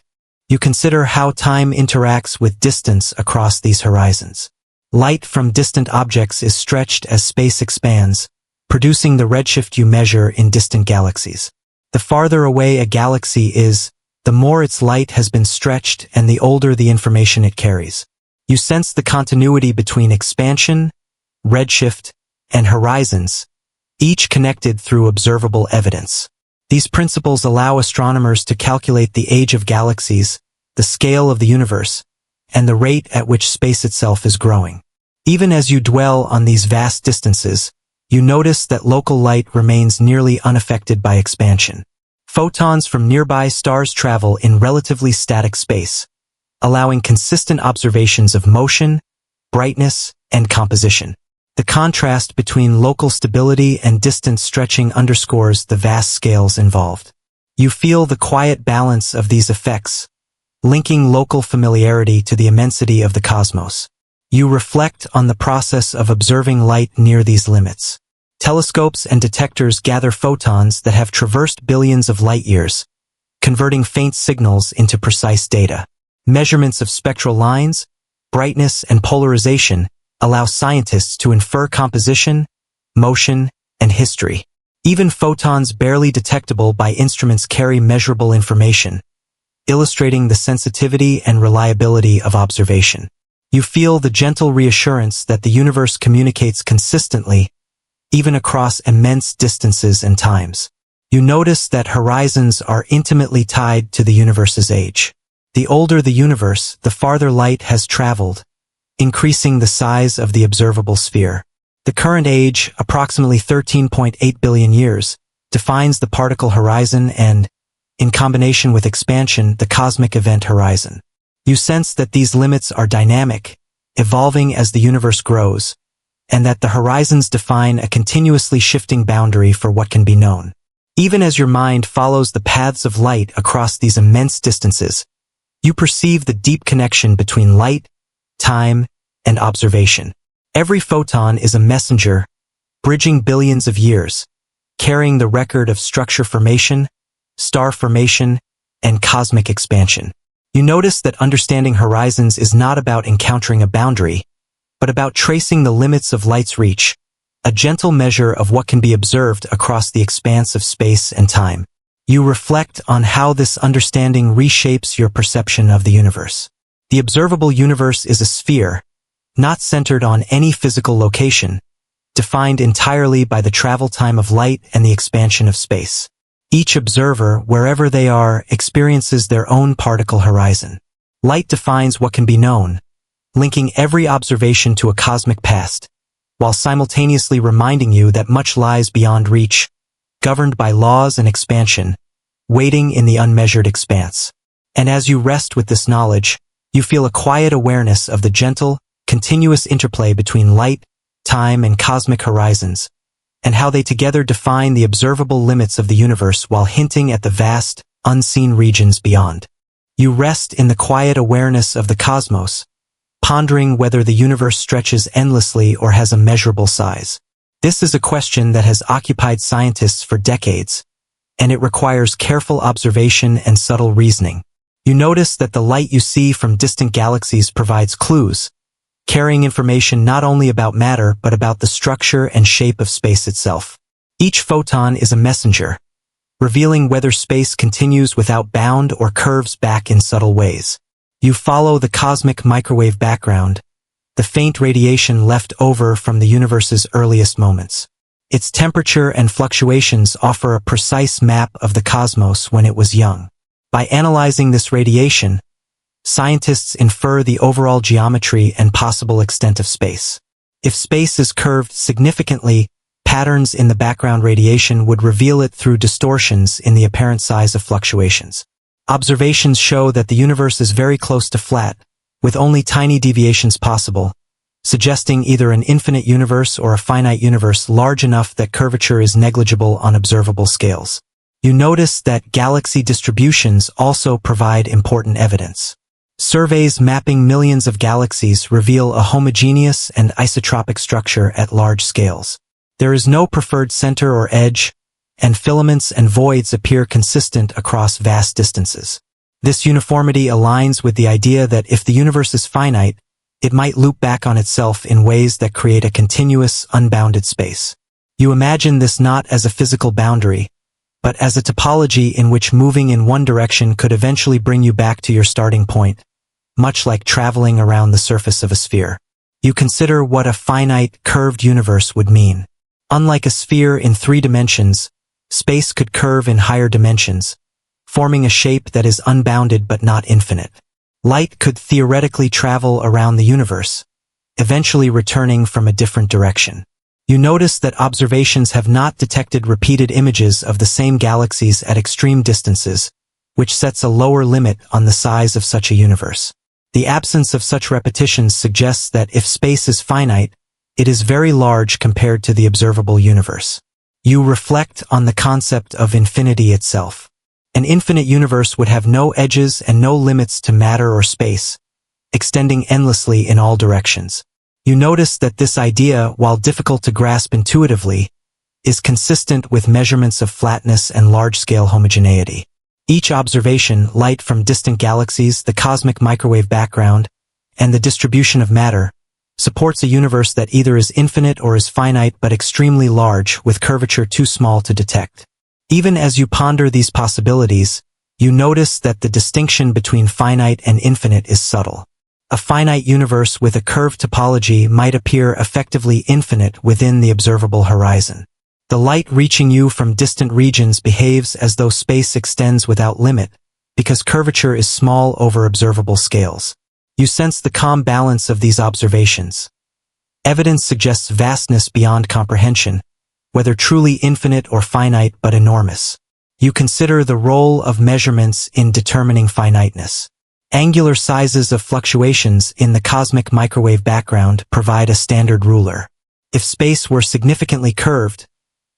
You consider how time interacts with distance across these horizons. Light from distant objects is stretched as space expands, producing the redshift you measure in distant galaxies. The farther away a galaxy is, the more its light has been stretched and the older the information it carries. You sense the continuity between expansion, redshift, and horizons, each connected through observable evidence. These principles allow astronomers to calculate the age of galaxies, the scale of the universe, and the rate at which space itself is growing. Even as you dwell on these vast distances, you notice that local light remains nearly unaffected by expansion. Photons from nearby stars travel in relatively static space, allowing consistent observations of motion, brightness, and composition. The contrast between local stability and distance stretching underscores the vast scales involved. You feel the quiet balance of these effects, linking local familiarity to the immensity of the cosmos. You reflect on the process of observing light near these limits. Telescopes and detectors gather photons that have traversed billions of light-years, converting faint signals into precise data. Measurements of spectral lines, brightness, and polarization allow scientists to infer composition, motion, and history. Even photons barely detectable by instruments carry measurable information, illustrating the sensitivity and reliability of observation. You feel the gentle reassurance that the universe communicates consistently, even across immense distances and times. You notice that horizons are intimately tied to the universe's age. The older the universe, the farther light has traveled, increasing the size of the observable sphere. The current age, approximately 13.8 billion years, defines the particle horizon and, in combination with expansion, the cosmic event horizon. You sense that these limits are dynamic, evolving as the universe grows, and that the horizons define a continuously shifting boundary for what can be known. Even as your mind follows the paths of light across these immense distances, you perceive the deep connection between light, time, and observation. Every photon is a messenger, bridging billions of years, carrying the record of structure formation, star formation, and cosmic expansion. You notice that understanding horizons is not about encountering a boundary, but about tracing the limits of light's reach, a gentle measure of what can be observed across the expanse of space and time. You reflect on how this understanding reshapes your perception of the universe. The observable universe is a sphere, not centered on any physical location, defined entirely by the travel time of light and the expansion of space. Each observer, wherever they are, experiences their own particle horizon. Light defines what can be known, linking every observation to a cosmic past, while simultaneously reminding you that much lies beyond reach, governed by laws and expansion, waiting in the unmeasured expanse. And as you rest with this knowledge, you feel a quiet awareness of the gentle, continuous interplay between light, time, and cosmic horizons, and how they together define the observable limits of the universe while hinting at the vast, unseen regions beyond. You rest in the quiet awareness of the cosmos, pondering whether the universe stretches endlessly or has a measurable size. This is a question that has occupied scientists for decades, and it requires careful observation and subtle reasoning. You notice that the light you see from distant galaxies provides clues, carrying information not only about matter but about the structure and shape of space itself. Each photon is a messenger, revealing whether space continues without bound or curves back in subtle ways. You follow the cosmic microwave background, the faint radiation left over from the universe's earliest moments. Its temperature and fluctuations offer a precise map of the cosmos when it was young. By analyzing this radiation, scientists infer the overall geometry and possible extent of space. If space is curved significantly, patterns in the background radiation would reveal it through distortions in the apparent size of fluctuations. Observations show that the universe is very close to flat, with only tiny deviations possible, suggesting either an infinite universe or a finite universe large enough that curvature is negligible on observable scales. You notice that galaxy distributions also provide important evidence. Surveys mapping millions of galaxies reveal a homogeneous and isotropic structure at large scales. There is no preferred center or edge, and filaments and voids appear consistent across vast distances. This uniformity aligns with the idea that if the universe is finite, it might loop back on itself in ways that create a continuous, unbounded space. You imagine this not as a physical boundary, but as a topology in which moving in one direction could eventually bring you back to your starting point, much like traveling around the surface of a sphere. You consider what a finite, curved universe would mean. Unlike a sphere in 3 dimensions, space could curve in higher dimensions, forming a shape that is unbounded but not infinite. Light could theoretically travel around the universe, eventually returning from a different direction. You notice that observations have not detected repeated images of the same galaxies at extreme distances, which sets a lower limit on the size of such a universe. The absence of such repetitions suggests that if space is finite, it is very large compared to the observable universe. You reflect on the concept of infinity itself. An infinite universe would have no edges and no limits to matter or space, extending endlessly in all directions. You notice that this idea, while difficult to grasp intuitively, is consistent with measurements of flatness and large-scale homogeneity. Each observation, light from distant galaxies, the cosmic microwave background, and the distribution of matter, supports a universe that either is infinite or is finite but extremely large, with curvature too small to detect. Even as you ponder these possibilities, you notice that the distinction between finite and infinite is subtle. A finite universe with a curved topology might appear effectively infinite within the observable horizon. The light reaching you from distant regions behaves as though space extends without limit, because curvature is small over observable scales. You sense the calm balance of these observations. Evidence suggests vastness beyond comprehension, whether truly infinite or finite but enormous. You consider the role of measurements in determining finiteness. Angular sizes of fluctuations in the cosmic microwave background provide a standard ruler. If space were significantly curved,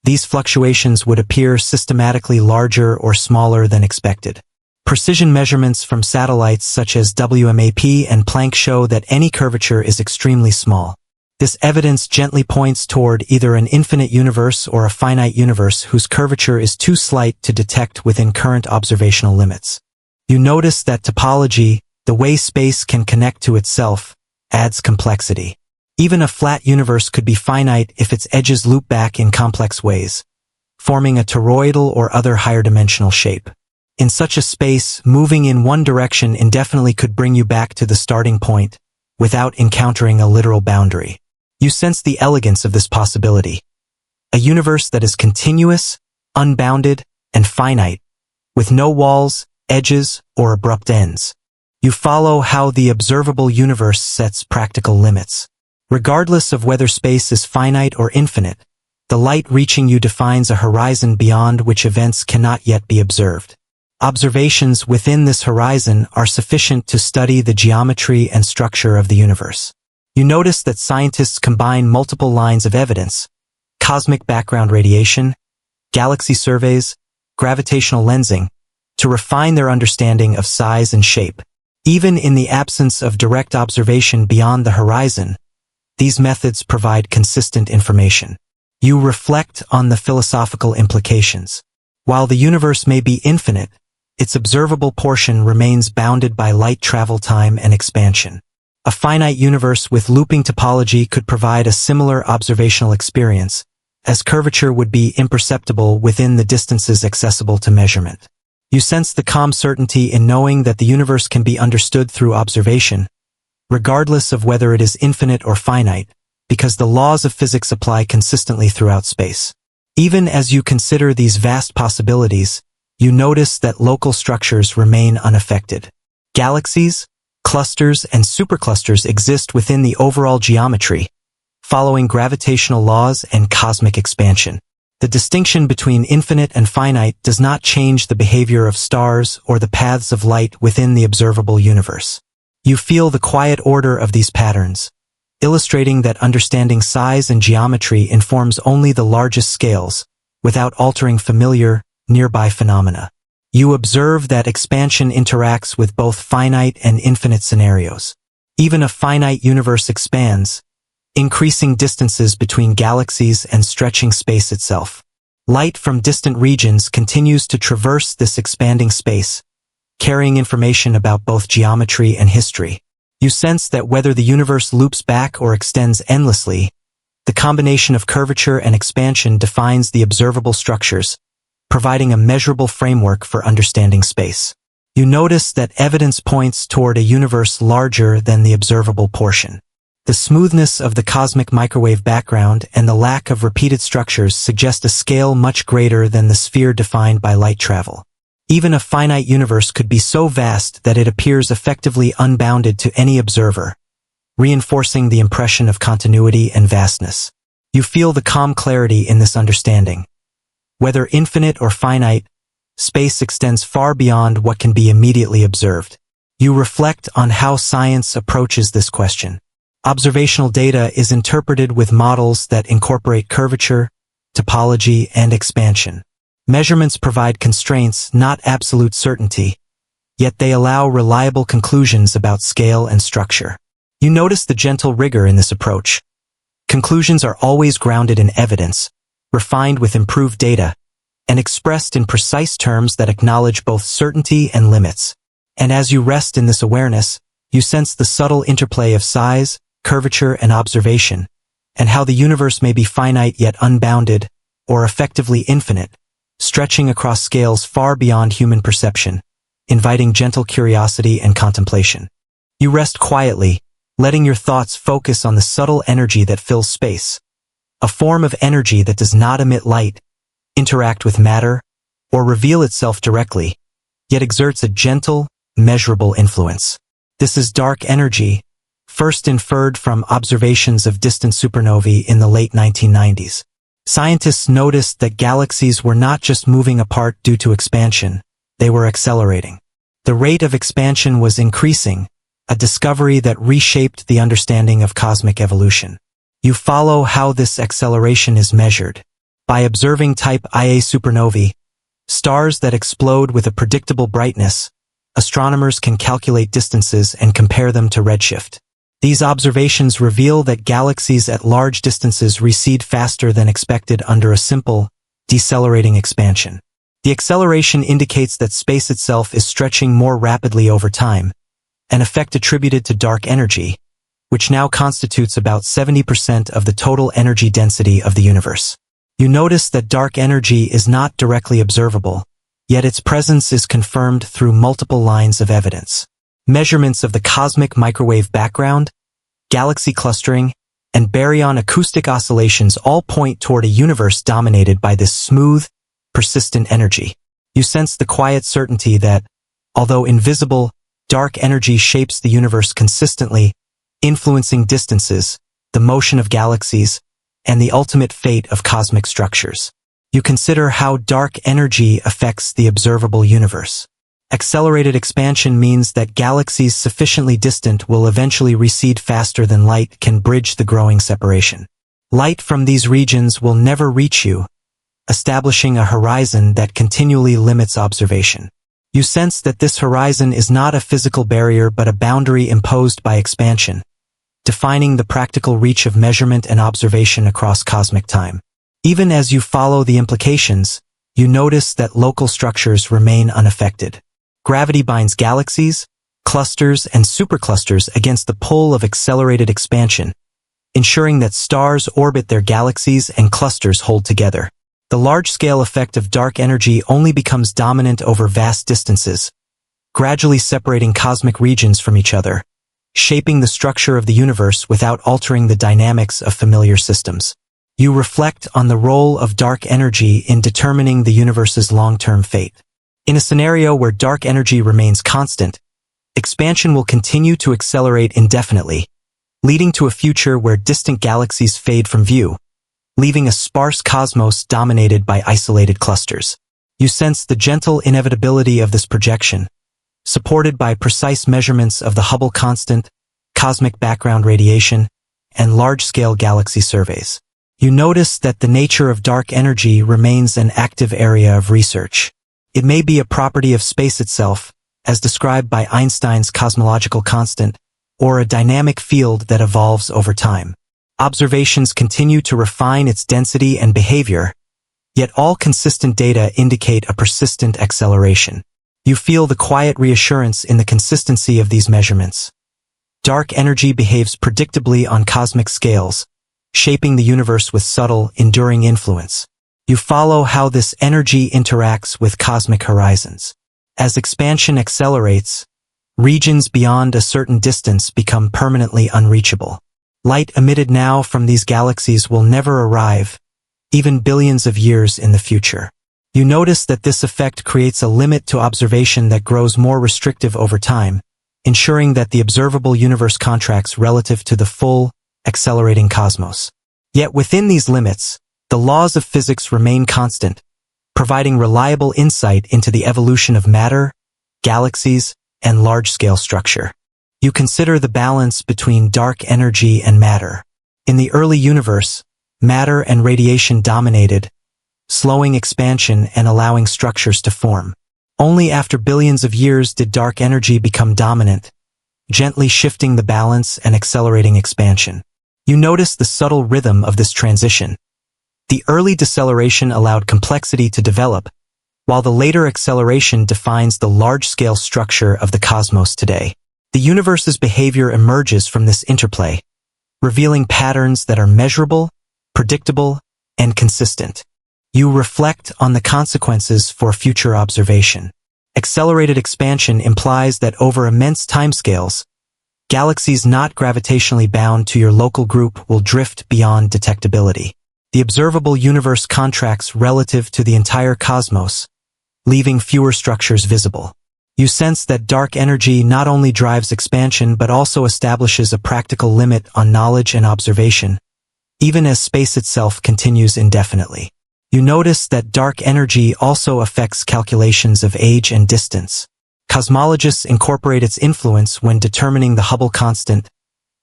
these fluctuations would appear systematically larger or smaller than expected. Precision measurements from satellites such as WMAP and Planck show that any curvature is extremely small. This evidence gently points toward either an infinite universe or a finite universe whose curvature is too slight to detect within current observational limits. You notice that topology, the way space can connect to itself, adds complexity. Even a flat universe could be finite if its edges loop back in complex ways, forming a toroidal or other higher-dimensional shape. In such a space, moving in one direction indefinitely could bring you back to the starting point, without encountering a literal boundary. You sense the elegance of this possibility. A universe that is continuous, unbounded, and finite, with no walls, edges, or abrupt ends. You follow how the observable universe sets practical limits. Regardless of whether space is finite or infinite, the light reaching you defines a horizon beyond which events cannot yet be observed. Observations within this horizon are sufficient to study the geometry and structure of the universe. You notice that scientists combine multiple lines of evidence: cosmic background radiation, galaxy surveys, gravitational lensing, to refine their understanding of size and shape. Even in the absence of direct observation beyond the horizon, these methods provide consistent information. You reflect on the philosophical implications. While the universe may be infinite, its observable portion remains bounded by light travel time and expansion. A finite universe with looping topology could provide a similar observational experience, as curvature would be imperceptible within the distances accessible to measurement. You sense the calm certainty in knowing that the universe can be understood through observation, regardless of whether it is infinite or finite, because the laws of physics apply consistently throughout space. Even as you consider these vast possibilities, you notice that local structures remain unaffected. Galaxies, clusters, and superclusters exist within the overall geometry, following gravitational laws and cosmic expansion. The distinction between infinite and finite does not change the behavior of stars or the paths of light within the observable universe. You feel the quiet order of these patterns, illustrating that understanding size and geometry informs only the largest scales, without altering familiar, nearby phenomena. You observe that expansion interacts with both finite and infinite scenarios. Even a finite universe expands, increasing distances between galaxies and stretching space itself. Light from distant regions continues to traverse this expanding space, carrying information about both geometry and history. You sense that whether the universe loops back or extends endlessly, the combination of curvature and expansion defines the observable structures, providing a measurable framework for understanding space. You notice that evidence points toward a universe larger than the observable portion. The smoothness of the cosmic microwave background and the lack of repeated structures suggest a scale much greater than the sphere defined by light travel. Even a finite universe could be so vast that it appears effectively unbounded to any observer, reinforcing the impression of continuity and vastness. You feel the calm clarity in this understanding. Whether infinite or finite, space extends far beyond what can be immediately observed. You reflect on how science approaches this question. Observational data is interpreted with models that incorporate curvature, topology, and expansion. Measurements provide constraints, not absolute certainty, yet they allow reliable conclusions about scale and structure. You notice the gentle rigor in this approach. Conclusions are always grounded in evidence, refined with improved data, and expressed in precise terms that acknowledge both certainty and limits. And as you rest in this awareness, you sense the subtle interplay of size, curvature, and observation, and how the universe may be finite yet unbounded, or effectively infinite, stretching across scales far beyond human perception, inviting gentle curiosity and contemplation. You rest quietly, letting your thoughts focus on the subtle energy that fills space, a form of energy that does not emit light, interact with matter, or reveal itself directly, yet exerts a gentle, measurable influence. This is dark energy, first inferred from observations of distant supernovae in the late 1990s. Scientists noticed that galaxies were not just moving apart due to expansion, they were accelerating. The rate of expansion was increasing, a discovery that reshaped the understanding of cosmic evolution. You follow how this acceleration is measured. By observing type Ia supernovae, stars that explode with a predictable brightness, astronomers can calculate distances and compare them to redshift. These observations reveal that galaxies at large distances recede faster than expected under a simple, decelerating expansion. The acceleration indicates that space itself is stretching more rapidly over time, an effect attributed to dark energy, which now constitutes about 70% of the total energy density of the universe. You notice that dark energy is not directly observable, yet its presence is confirmed through multiple lines of evidence. Measurements of the cosmic microwave background, galaxy clustering, and baryon acoustic oscillations all point toward a universe dominated by this smooth, persistent energy. You sense the quiet certainty that, although invisible, dark energy shapes the universe consistently, influencing distances, the motion of galaxies, and the ultimate fate of cosmic structures. You consider how dark energy affects the observable universe. Accelerated expansion means that galaxies sufficiently distant will eventually recede faster than light can bridge the growing separation. Light from these regions will never reach you, establishing a horizon that continually limits observation. You sense that this horizon is not a physical barrier but a boundary imposed by expansion, defining the practical reach of measurement and observation across cosmic time. Even as you follow the implications, you notice that local structures remain unaffected. Gravity binds galaxies, clusters, and superclusters against the pull of accelerated expansion, ensuring that stars orbit their galaxies and clusters hold together. The large-scale effect of dark energy only becomes dominant over vast distances, gradually separating cosmic regions from each other, shaping the structure of the universe without altering the dynamics of familiar systems. You reflect on the role of dark energy in determining the universe's long-term fate. In a scenario where dark energy remains constant, expansion will continue to accelerate indefinitely, leading to a future where distant galaxies fade from view, leaving a sparse cosmos dominated by isolated clusters. You sense the gentle inevitability of this projection, supported by precise measurements of the Hubble constant, cosmic background radiation, and large-scale galaxy surveys. You notice that the nature of dark energy remains an active area of research. It may be a property of space itself, as described by Einstein's cosmological constant, or a dynamic field that evolves over time. Observations continue to refine its density and behavior, yet all consistent data indicate a persistent acceleration. You feel the quiet reassurance in the consistency of these measurements. Dark energy behaves predictably on cosmic scales, shaping the universe with subtle, enduring influence. You follow how this energy interacts with cosmic horizons. As expansion accelerates, regions beyond a certain distance become permanently unreachable. Light emitted now from these galaxies will never arrive, even billions of years in the future. You notice that this effect creates a limit to observation that grows more restrictive over time, ensuring that the observable universe contracts relative to the full, accelerating cosmos. Yet within these limits, the laws of physics remain constant, providing reliable insight into the evolution of matter, galaxies, and large-scale structure. You consider the balance between dark energy and matter. In the early universe, matter and radiation dominated, slowing expansion and allowing structures to form. Only after billions of years did dark energy become dominant, gently shifting the balance and accelerating expansion. You notice the subtle rhythm of this transition. The early deceleration allowed complexity to develop, while the later acceleration defines the large-scale structure of the cosmos today. The universe's behavior emerges from this interplay, revealing patterns that are measurable, predictable, and consistent. You reflect on the consequences for future observation. Accelerated expansion implies that over immense timescales, galaxies not gravitationally bound to your local group will drift beyond detectability. The observable universe contracts relative to the entire cosmos, leaving fewer structures visible. You sense that dark energy not only drives expansion but also establishes a practical limit on knowledge and observation, even as space itself continues indefinitely. You notice that dark energy also affects calculations of age and distance. Cosmologists incorporate its influence when determining the Hubble constant,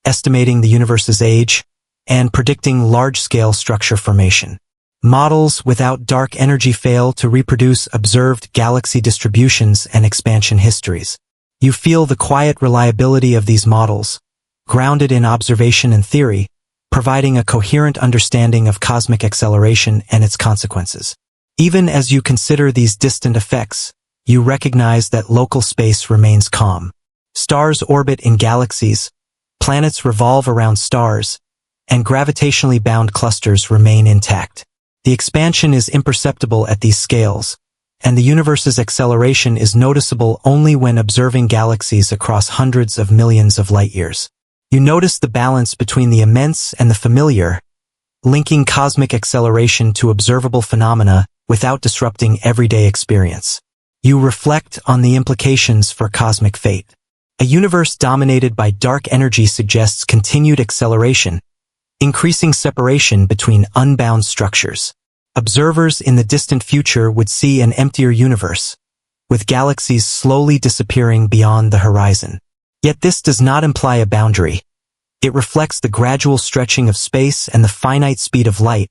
estimating the universe's age, and predicting large-scale structure formation. Models without dark energy fail to reproduce observed galaxy distributions and expansion histories. You feel the quiet reliability of these models, grounded in observation and theory, providing a coherent understanding of cosmic acceleration and its consequences. Even as you consider these distant effects, you recognize that local space remains calm. Stars orbit in galaxies, planets revolve around stars, and gravitationally bound clusters remain intact. The expansion is imperceptible at these scales, and the universe's acceleration is noticeable only when observing galaxies across hundreds of millions of light-years. You notice the balance between the immense and the familiar, linking cosmic acceleration to observable phenomena without disrupting everyday experience. You reflect on the implications for cosmic fate. A universe dominated by dark energy suggests continued acceleration, increasing separation between unbound structures. Observers in the distant future would see an emptier universe, with galaxies slowly disappearing beyond the horizon. Yet this does not imply a boundary. It reflects the gradual stretching of space and the finite speed of light,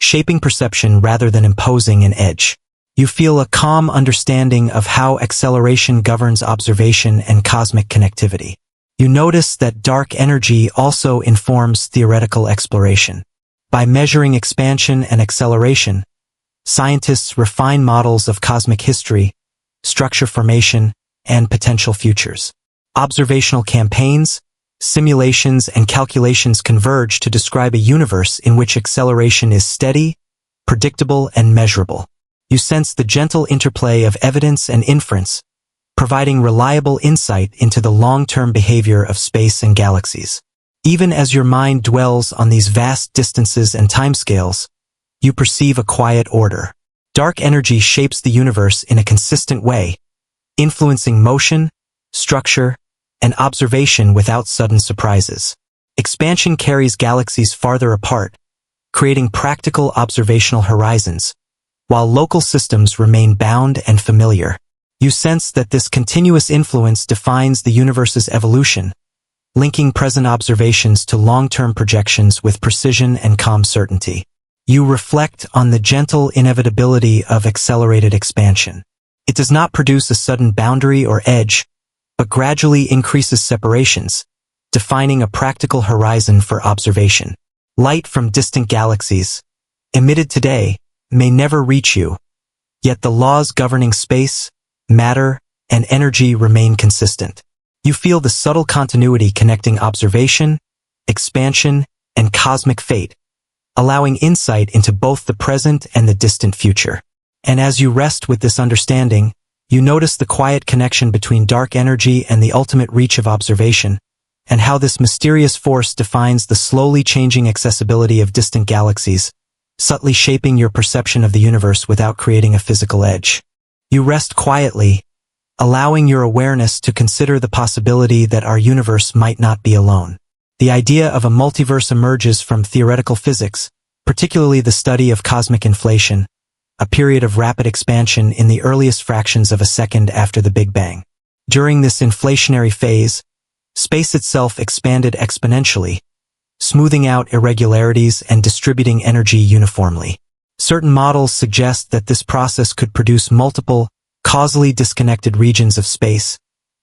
shaping perception rather than imposing an edge. You feel a calm understanding of how acceleration governs observation and cosmic connectivity. You notice that dark energy also informs theoretical exploration. By measuring expansion and acceleration, scientists refine models of cosmic history, structure formation, and potential futures. Observational campaigns, simulations, and calculations converge to describe a universe in which acceleration is steady, predictable, and measurable. You sense the gentle interplay of evidence and inference, providing reliable insight into the long-term behavior of space and galaxies. Even as your mind dwells on these vast distances and timescales, you perceive a quiet order. Dark energy shapes the universe in a consistent way, influencing motion, structure, and observation without sudden surprises. Expansion carries galaxies farther apart, creating practical observational horizons, while local systems remain bound and familiar. You sense that this continuous influence defines the universe's evolution, linking present observations to long-term projections with precision and calm certainty. You reflect on the gentle inevitability of accelerated expansion. It does not produce a sudden boundary or edge, but gradually increases separations, defining a practical horizon for observation. Light from distant galaxies, emitted today, may never reach you, yet the laws governing space, matter, and energy remain consistent. You feel the subtle continuity connecting observation, expansion, and cosmic fate, allowing insight into both the present and the distant future. And as you rest with this understanding, you notice the quiet connection between dark energy and the ultimate reach of observation, and how this mysterious force defines the slowly changing accessibility of distant galaxies, subtly shaping your perception of the universe without creating a physical edge. You rest quietly, allowing your awareness to consider the possibility that our universe might not be alone. The idea of a multiverse emerges from theoretical physics, particularly the study of cosmic inflation, a period of rapid expansion in the earliest fractions of a second after the Big Bang. During this inflationary phase, space itself expanded exponentially, smoothing out irregularities and distributing energy uniformly. Certain models suggest that this process could produce multiple, causally disconnected regions of space,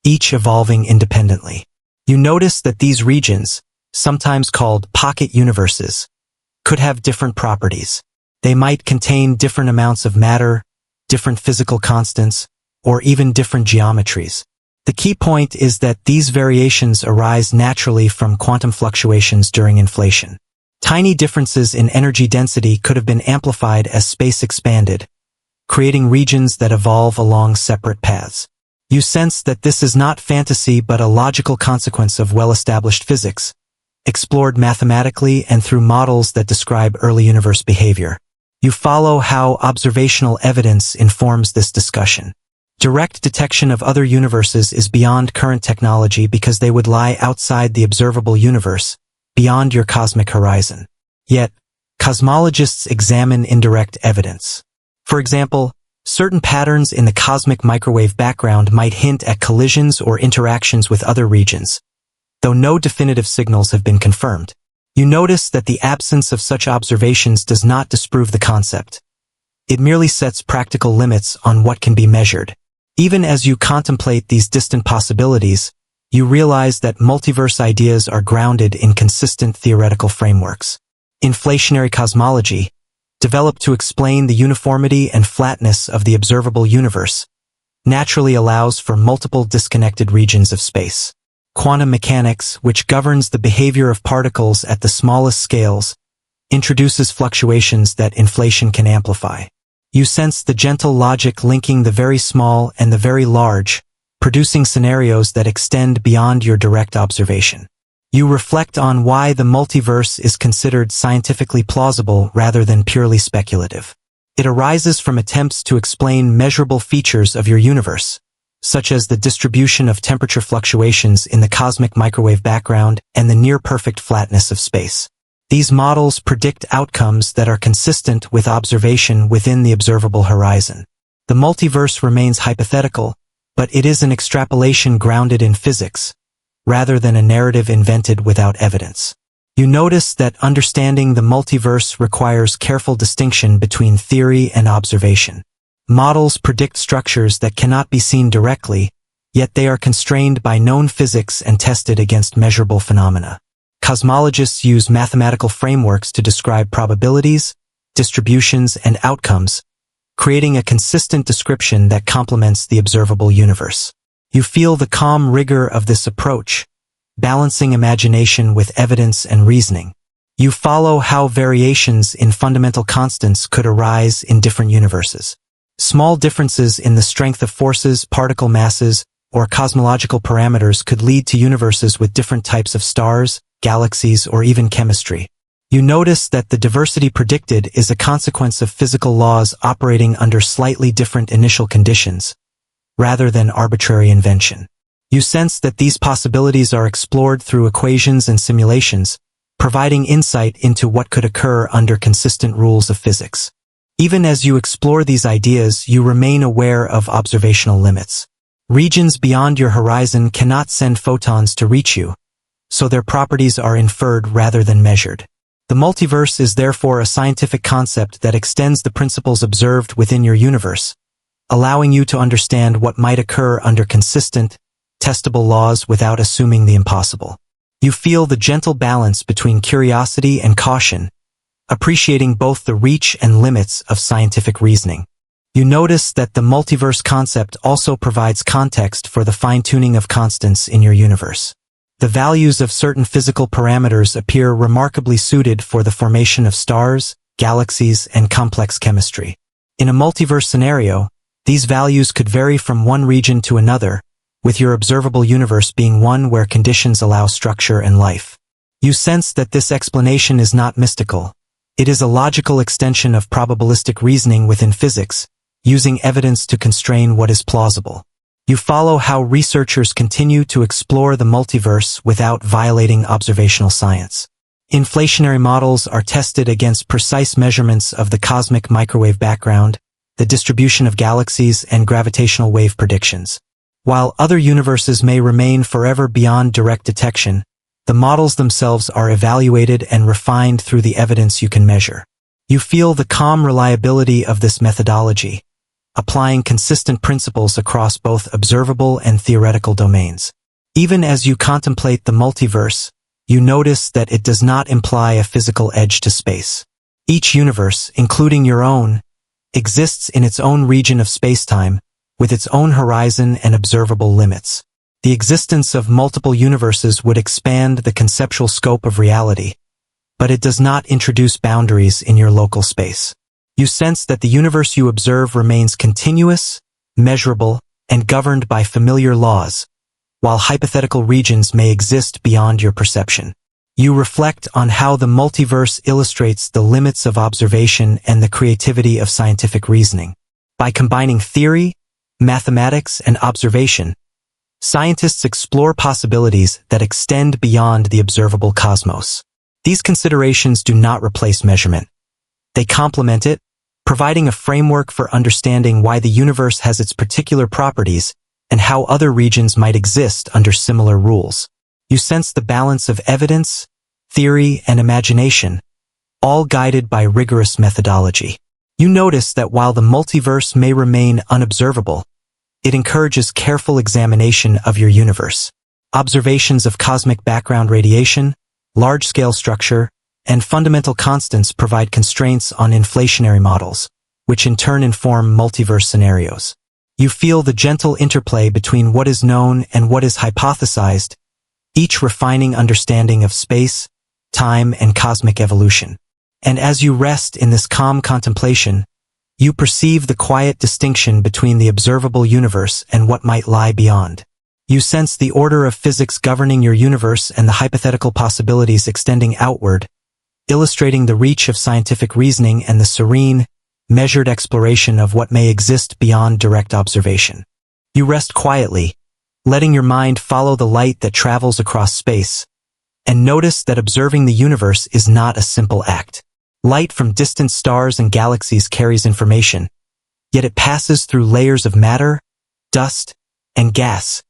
each evolving independently. You notice that these regions, sometimes called pocket universes, could have different properties. They might contain different amounts of matter, different physical constants, or even different geometries. The key point is that these variations arise naturally from quantum fluctuations during inflation. Tiny differences in energy density could have been amplified as space expanded, creating regions that evolve along separate paths. You sense that this is not fantasy but a logical consequence of well-established physics, explored mathematically and through models that describe early universe behavior. You follow how observational evidence informs this discussion. Direct detection of other universes is beyond current technology because they would lie outside the observable universe, beyond your cosmic horizon. Yet, cosmologists examine indirect evidence. For example, certain patterns in the cosmic microwave background might hint at collisions or interactions with other regions, though no definitive signals have been confirmed. You notice that the absence of such observations does not disprove the concept. It merely sets practical limits on what can be measured. Even as you contemplate these distant possibilities, you realize that multiverse ideas are grounded in consistent theoretical frameworks. Inflationary cosmology, developed to explain the uniformity and flatness of the observable universe, naturally allows for multiple disconnected regions of space. Quantum mechanics, which governs the behavior of particles at the smallest scales, introduces fluctuations that inflation can amplify. You sense the gentle logic linking the very small and the very large, producing scenarios that extend beyond your direct observation. You reflect on why the multiverse is considered scientifically plausible rather than purely speculative. It arises from attempts to explain measurable features of your universe, such as the distribution of temperature fluctuations in the cosmic microwave background and the near-perfect flatness of space. These models predict outcomes that are consistent with observation within the observable horizon. The multiverse remains hypothetical, but it is an extrapolation grounded in physics, rather than a narrative invented without evidence. You notice that understanding the multiverse requires careful distinction between theory and observation. Models predict structures that cannot be seen directly, yet they are constrained by known physics and tested against measurable phenomena. Cosmologists use mathematical frameworks to describe probabilities, distributions, and outcomes, creating a consistent description that complements the observable universe. You feel the calm rigor of this approach, balancing imagination with evidence and reasoning. You follow how variations in fundamental constants could arise in different universes. Small differences in the strength of forces, particle masses, or cosmological parameters could lead to universes with different types of stars, galaxies, or even chemistry. You notice that the diversity predicted is a consequence of physical laws operating under slightly different initial conditions, rather than arbitrary invention. You sense that these possibilities are explored through equations and simulations, providing insight into what could occur under consistent rules of physics. Even as you explore these ideas, you remain aware of observational limits. Regions beyond your horizon cannot send photons to reach you, so their properties are inferred rather than measured. The multiverse is therefore a scientific concept that extends the principles observed within your universe, allowing you to understand what might occur under consistent, testable laws without assuming the impossible. You feel the gentle balance between curiosity and caution, appreciating both the reach and limits of scientific reasoning. You notice that the multiverse concept also provides context for the fine-tuning of constants in your universe. The values of certain physical parameters appear remarkably suited for the formation of stars, galaxies, and complex chemistry. In a multiverse scenario, these values could vary from one region to another, with your observable universe being one where conditions allow structure and life. You sense that this explanation is not mystical. It is a logical extension of probabilistic reasoning within physics, using evidence to constrain what is plausible. You follow how researchers continue to explore the multiverse without violating observational science. Inflationary models are tested against precise measurements of the cosmic microwave background, the distribution of galaxies, and gravitational wave predictions. While other universes may remain forever beyond direct detection, the models themselves are evaluated and refined through the evidence you can measure. You feel the calm reliability of this methodology, applying consistent principles across both observable and theoretical domains. Even as you contemplate the multiverse, you notice that it does not imply a physical edge to space. Each universe, including your own, exists in its own region of spacetime, with its own horizon and observable limits. The existence of multiple universes would expand the conceptual scope of reality, but it does not introduce boundaries in your local space. You sense that the universe you observe remains continuous, measurable, and governed by familiar laws, while hypothetical regions may exist beyond your perception. You reflect on how the multiverse illustrates the limits of observation and the creativity of scientific reasoning. By combining theory, mathematics, and observation, scientists explore possibilities that extend beyond the observable cosmos. These considerations do not replace measurement. They complement it, providing a framework for understanding why the universe has its particular properties and how other regions might exist under similar rules. You sense the balance of evidence, theory, and imagination, all guided by rigorous methodology. You notice that while the multiverse may remain unobservable, it encourages careful examination of your universe. Observations of cosmic background radiation, large-scale structure, and fundamental constants provide constraints on inflationary models, which in turn inform multiverse scenarios. You feel the gentle interplay between what is known and what is hypothesized, each refining understanding of space, time, and cosmic evolution. And as you rest in this calm contemplation, you perceive the quiet distinction between the observable universe and what might lie beyond. You sense the order of physics governing your universe and the hypothetical possibilities extending outward, illustrating the reach of scientific reasoning and the serene, measured exploration of what may exist beyond direct observation. You rest quietly, letting your mind follow the light that travels across space, and notice that observing the universe is not a simple act. Light from distant stars and galaxies carries information, yet it passes through layers of matter, dust, and gas,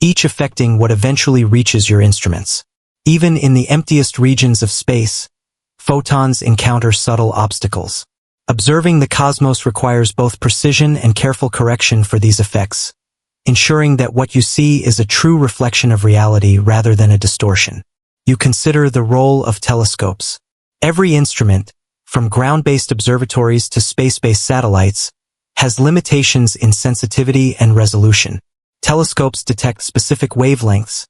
each affecting what eventually reaches your instruments. Even in the emptiest regions of space, photons encounter subtle obstacles. Observing the cosmos requires both precision and careful correction for these effects, ensuring that what you see is a true reflection of reality rather than a distortion. You consider the role of telescopes. Every instrument, from ground-based observatories to space-based satellites, has limitations in sensitivity and resolution. Telescopes detect specific wavelengths,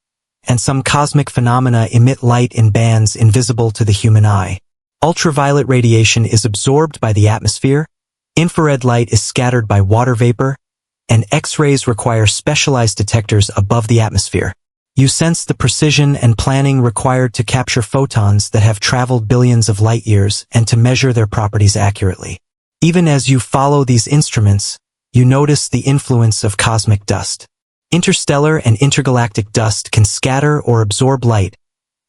and some cosmic phenomena emit light in bands invisible to the human eye. Ultraviolet radiation is absorbed by the atmosphere, infrared light is scattered by water vapor, and X-rays require specialized detectors above the atmosphere. You sense the precision and planning required to capture photons that have traveled billions of light years and to measure their properties accurately. Even as you follow these instruments, you notice the influence of cosmic dust. Interstellar and intergalactic dust can scatter or absorb light,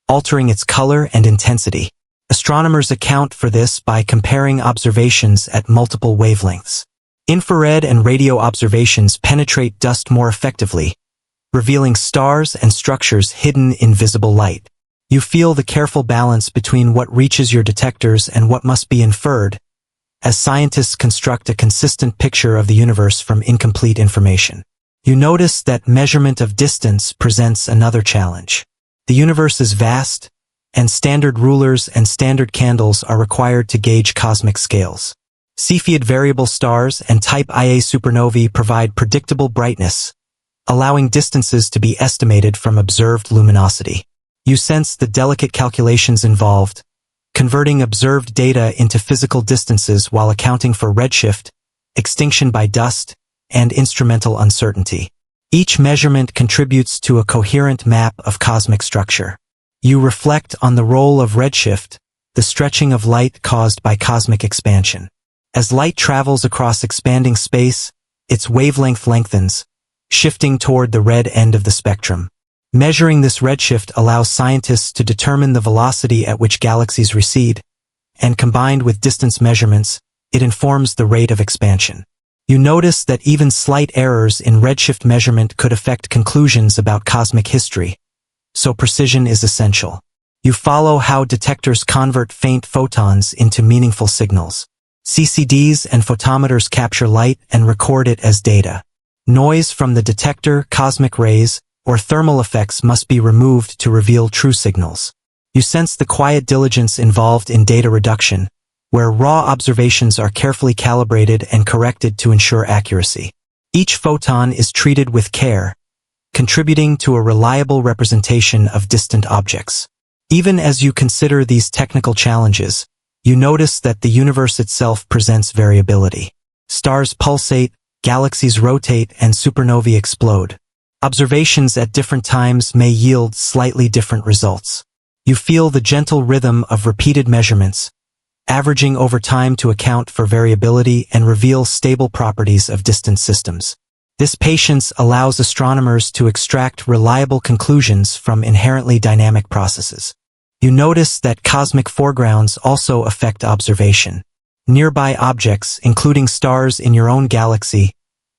altering its color and intensity. Astronomers account for this by comparing observations at multiple wavelengths. Infrared and radio observations penetrate dust more effectively, revealing stars and structures hidden in visible light. You feel the careful balance between what reaches your detectors and what must be inferred, as scientists construct a consistent picture of the universe from incomplete information. You notice that measurement of distance presents another challenge. The universe is vast, and standard rulers and standard candles are required to gauge cosmic scales. Cepheid variable stars and type Ia supernovae provide predictable brightness, allowing distances to be estimated from observed luminosity. You sense the delicate calculations involved, converting observed data into physical distances while accounting for redshift, extinction by dust, and instrumental uncertainty. Each measurement contributes to a coherent map of cosmic structure. You reflect on the role of redshift, the stretching of light caused by cosmic expansion. As light travels across expanding space, its wavelength lengthens, shifting toward the red end of the spectrum. Measuring this redshift allows scientists to determine the velocity at which galaxies recede, and combined with distance measurements, it informs the rate of expansion. You notice that even slight errors in redshift measurement could affect conclusions about cosmic history, so precision is essential. You follow how detectors convert faint photons into meaningful signals. CCDs and photometers capture light and record it as data. Noise from the detector, cosmic rays, or thermal effects must be removed to reveal true signals. You sense the quiet diligence involved in data reduction, where raw observations are carefully calibrated and corrected to ensure accuracy. Each photon is treated with care, contributing to a reliable representation of distant objects. Even as you consider these technical challenges, you notice that the universe itself presents variability. Stars pulsate, galaxies rotate, and supernovae explode. Observations at different times may yield slightly different results. You feel the gentle rhythm of repeated measurements, averaging over time to account for variability and reveal stable properties of distant systems. This patience allows astronomers to extract reliable conclusions from inherently dynamic processes. You notice that cosmic foregrounds also affect observation. Nearby objects, including stars in your own galaxy,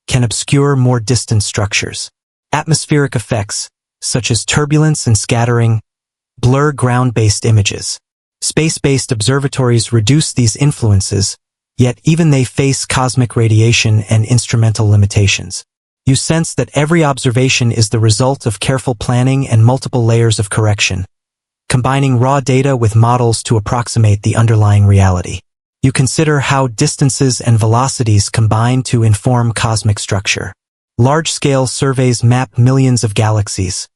can obscure more distant structures. Atmospheric effects, such as turbulence and scattering, blur ground-based images. Space-based observatories reduce these influences, yet even they face cosmic radiation and instrumental limitations. You sense that every observation is the result of careful planning and multiple layers of correction, combining raw data with models to approximate the underlying reality. You consider how distances and velocities combine to inform cosmic structure. Large-scale surveys map millions of galaxies,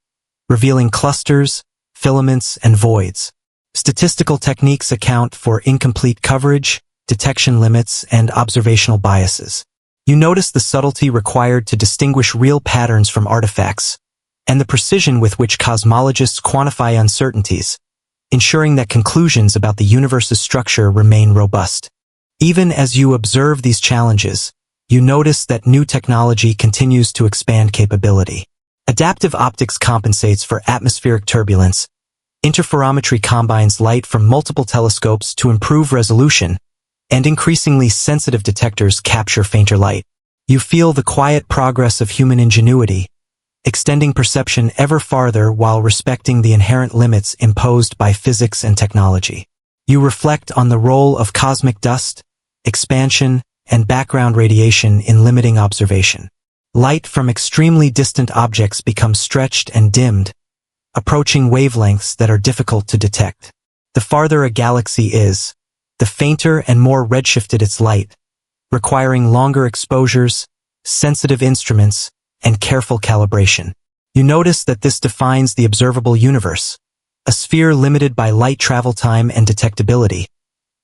revealing clusters, filaments, and voids. Statistical techniques account for incomplete coverage, detection limits, and observational biases. You notice the subtlety required to distinguish real patterns from artifacts, and the precision with which cosmologists quantify uncertainties, ensuring that conclusions about the universe's structure remain robust. Even as you observe these challenges, you notice that new technology continues to expand capability. Adaptive optics compensates for atmospheric turbulence. Interferometry combines light from multiple telescopes to improve resolution, and increasingly sensitive detectors capture fainter light. You feel the quiet progress of human ingenuity, extending perception ever farther while respecting the inherent limits imposed by physics and technology. You reflect on the role of cosmic dust, expansion, and background radiation in limiting observation. Light from extremely distant objects becomes stretched and dimmed, approaching wavelengths that are difficult to detect. The farther a galaxy is, the fainter and more redshifted its light, requiring longer exposures, sensitive instruments, and careful calibration. You notice that this defines the observable universe, a sphere limited by light travel time and detectability,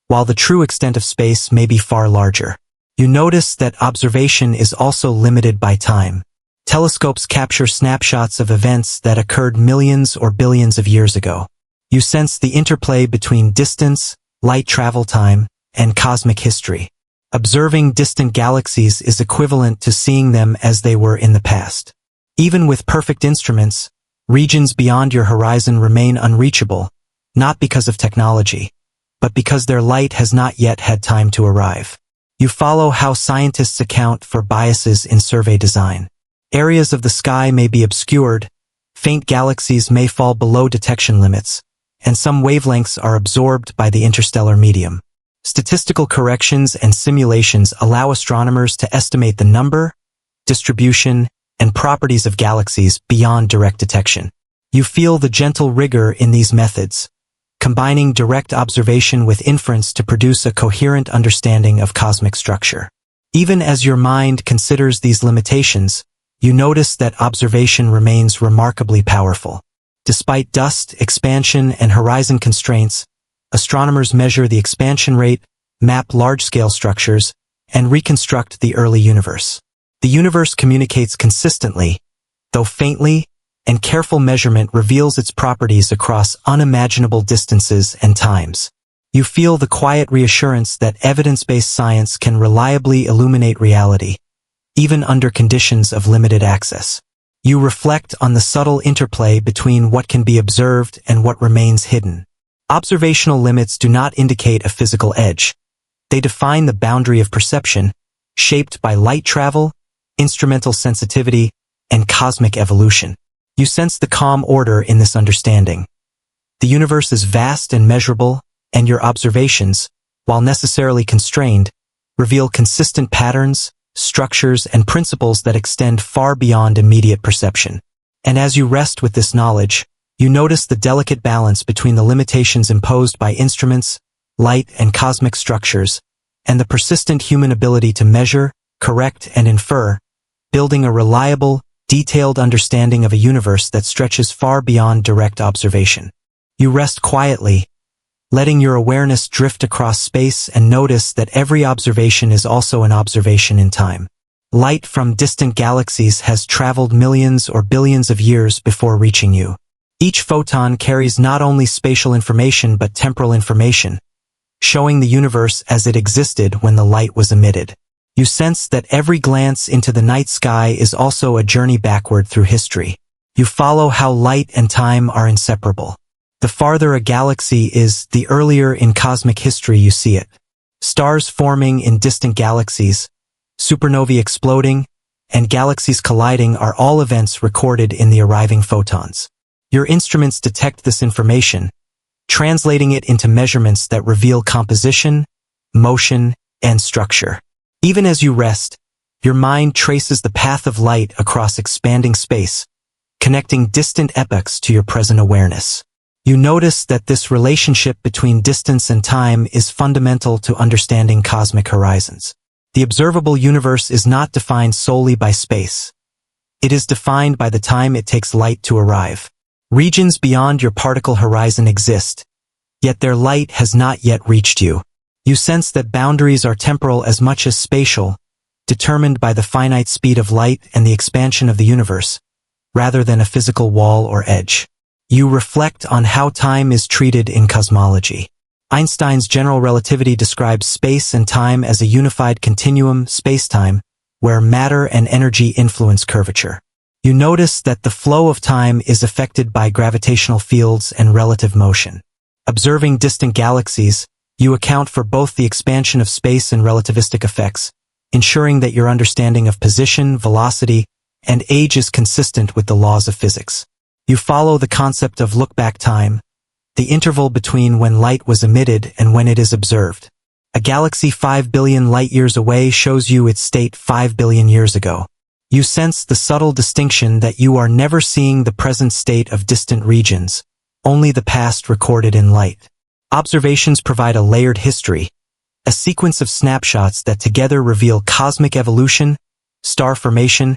while the true extent of space may be far larger. You notice that observation is also limited by time. Telescopes capture snapshots of events that occurred millions or billions of years ago. You sense the interplay between distance, light travel time, and cosmic history. Observing distant galaxies is equivalent to seeing them as they were in the past. Even with perfect instruments, regions beyond your horizon remain unreachable, not because of technology, but because their light has not yet had time to arrive. You follow how scientists account for biases in survey design. Areas of the sky may be obscured, faint galaxies may fall below detection limits, and some wavelengths are absorbed by the interstellar medium. Statistical corrections and simulations allow astronomers to estimate the number, distribution, and properties of galaxies beyond direct detection. You feel the gentle rigor in these methods, combining direct observation with inference to produce a coherent understanding of cosmic structure. Even as your mind considers these limitations, you notice that observation remains remarkably powerful. Despite dust, expansion, and horizon constraints, astronomers measure the expansion rate, map large-scale structures, and reconstruct the early universe. The universe communicates consistently, though faintly, and careful measurement reveals its properties across unimaginable distances and times. You feel the quiet reassurance that evidence-based science can reliably illuminate reality, even under conditions of limited access. You reflect on the subtle interplay between what can be observed and what remains hidden. Observational limits do not indicate a physical edge. They define the boundary of perception, shaped by light travel, instrumental sensitivity, and cosmic evolution. You sense the calm order in this understanding. The universe is vast and measurable, and your observations, while necessarily constrained, reveal consistent patterns, structures, and principles that extend far beyond immediate perception. And as you rest with this knowledge, you notice the delicate balance between the limitations imposed by instruments, light, and cosmic structures, and the persistent human ability to measure, correct, and infer, building a reliable, detailed understanding of a universe that stretches far beyond direct observation. You rest quietly, letting your awareness drift across space and notice that every observation is also an observation in time. Light from distant galaxies has traveled millions or billions of years before reaching you. Each photon carries not only spatial information but temporal information, showing the universe as it existed when the light was emitted. You sense that every glance into the night sky is also a journey backward through history. You follow how light and time are inseparable. The farther a galaxy is, the earlier in cosmic history you see it. Stars forming in distant galaxies, supernovae exploding, and galaxies colliding are all events recorded in the arriving photons. Your instruments detect this information, translating it into measurements that reveal composition, motion, and structure. Even as you rest, your mind traces the path of light across expanding space, connecting distant epochs to your present awareness. You notice that this relationship between distance and time is fundamental to understanding cosmic horizons. The observable universe is not defined solely by space. It is defined by the time it takes light to arrive. Regions beyond your particle horizon exist, yet their light has not yet reached you. You sense that boundaries are temporal as much as spatial, determined by the finite speed of light and the expansion of the universe, rather than a physical wall or edge. You reflect on how time is treated in cosmology. Einstein's general relativity describes space and time as a unified continuum, spacetime, where matter and energy influence curvature. You notice that the flow of time is affected by gravitational fields and relative motion. Observing distant galaxies, you account for both the expansion of space and relativistic effects, ensuring that your understanding of position, velocity, and age is consistent with the laws of physics. You follow the concept of look-back time, the interval between when light was emitted and when it is observed. A galaxy 5 billion light-years away shows you its state 5 billion years ago. You sense the subtle distinction that you are never seeing the present state of distant regions, only the past recorded in light. Observations provide a layered history, a sequence of snapshots that together reveal cosmic evolution, star formation,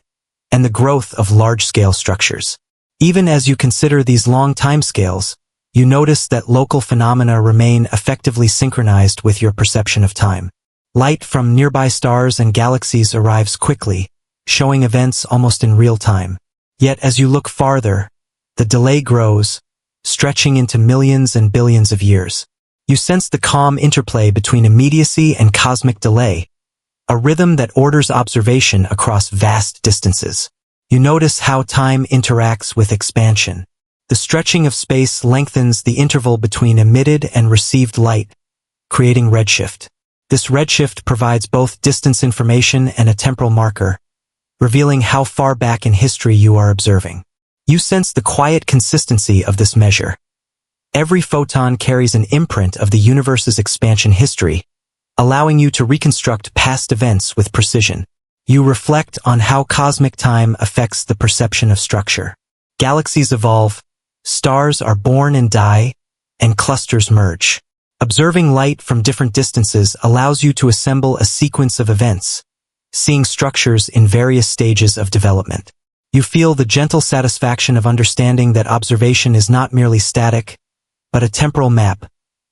and the growth of large-scale structures. Even as you consider these long timescales, you notice that local phenomena remain effectively synchronized with your perception of time. Light from nearby stars and galaxies arrives quickly, showing events almost in real time. Yet as you look farther, the delay grows, stretching into millions and billions of years. You sense the calm interplay between immediacy and cosmic delay, a rhythm that orders observation across vast distances. You notice how time interacts with expansion. The stretching of space lengthens the interval between emitted and received light, creating redshift. This redshift provides both distance information and a temporal marker, revealing how far back in history you are observing. You sense the quiet consistency of this measure. Every photon carries an imprint of the universe's expansion history, allowing you to reconstruct past events with precision. You reflect on how cosmic time affects the perception of structure. Galaxies evolve, stars are born and die, and clusters merge. Observing light from different distances allows you to assemble a sequence of events, seeing structures in various stages of development. You feel the gentle satisfaction of understanding that observation is not merely static, but a temporal map,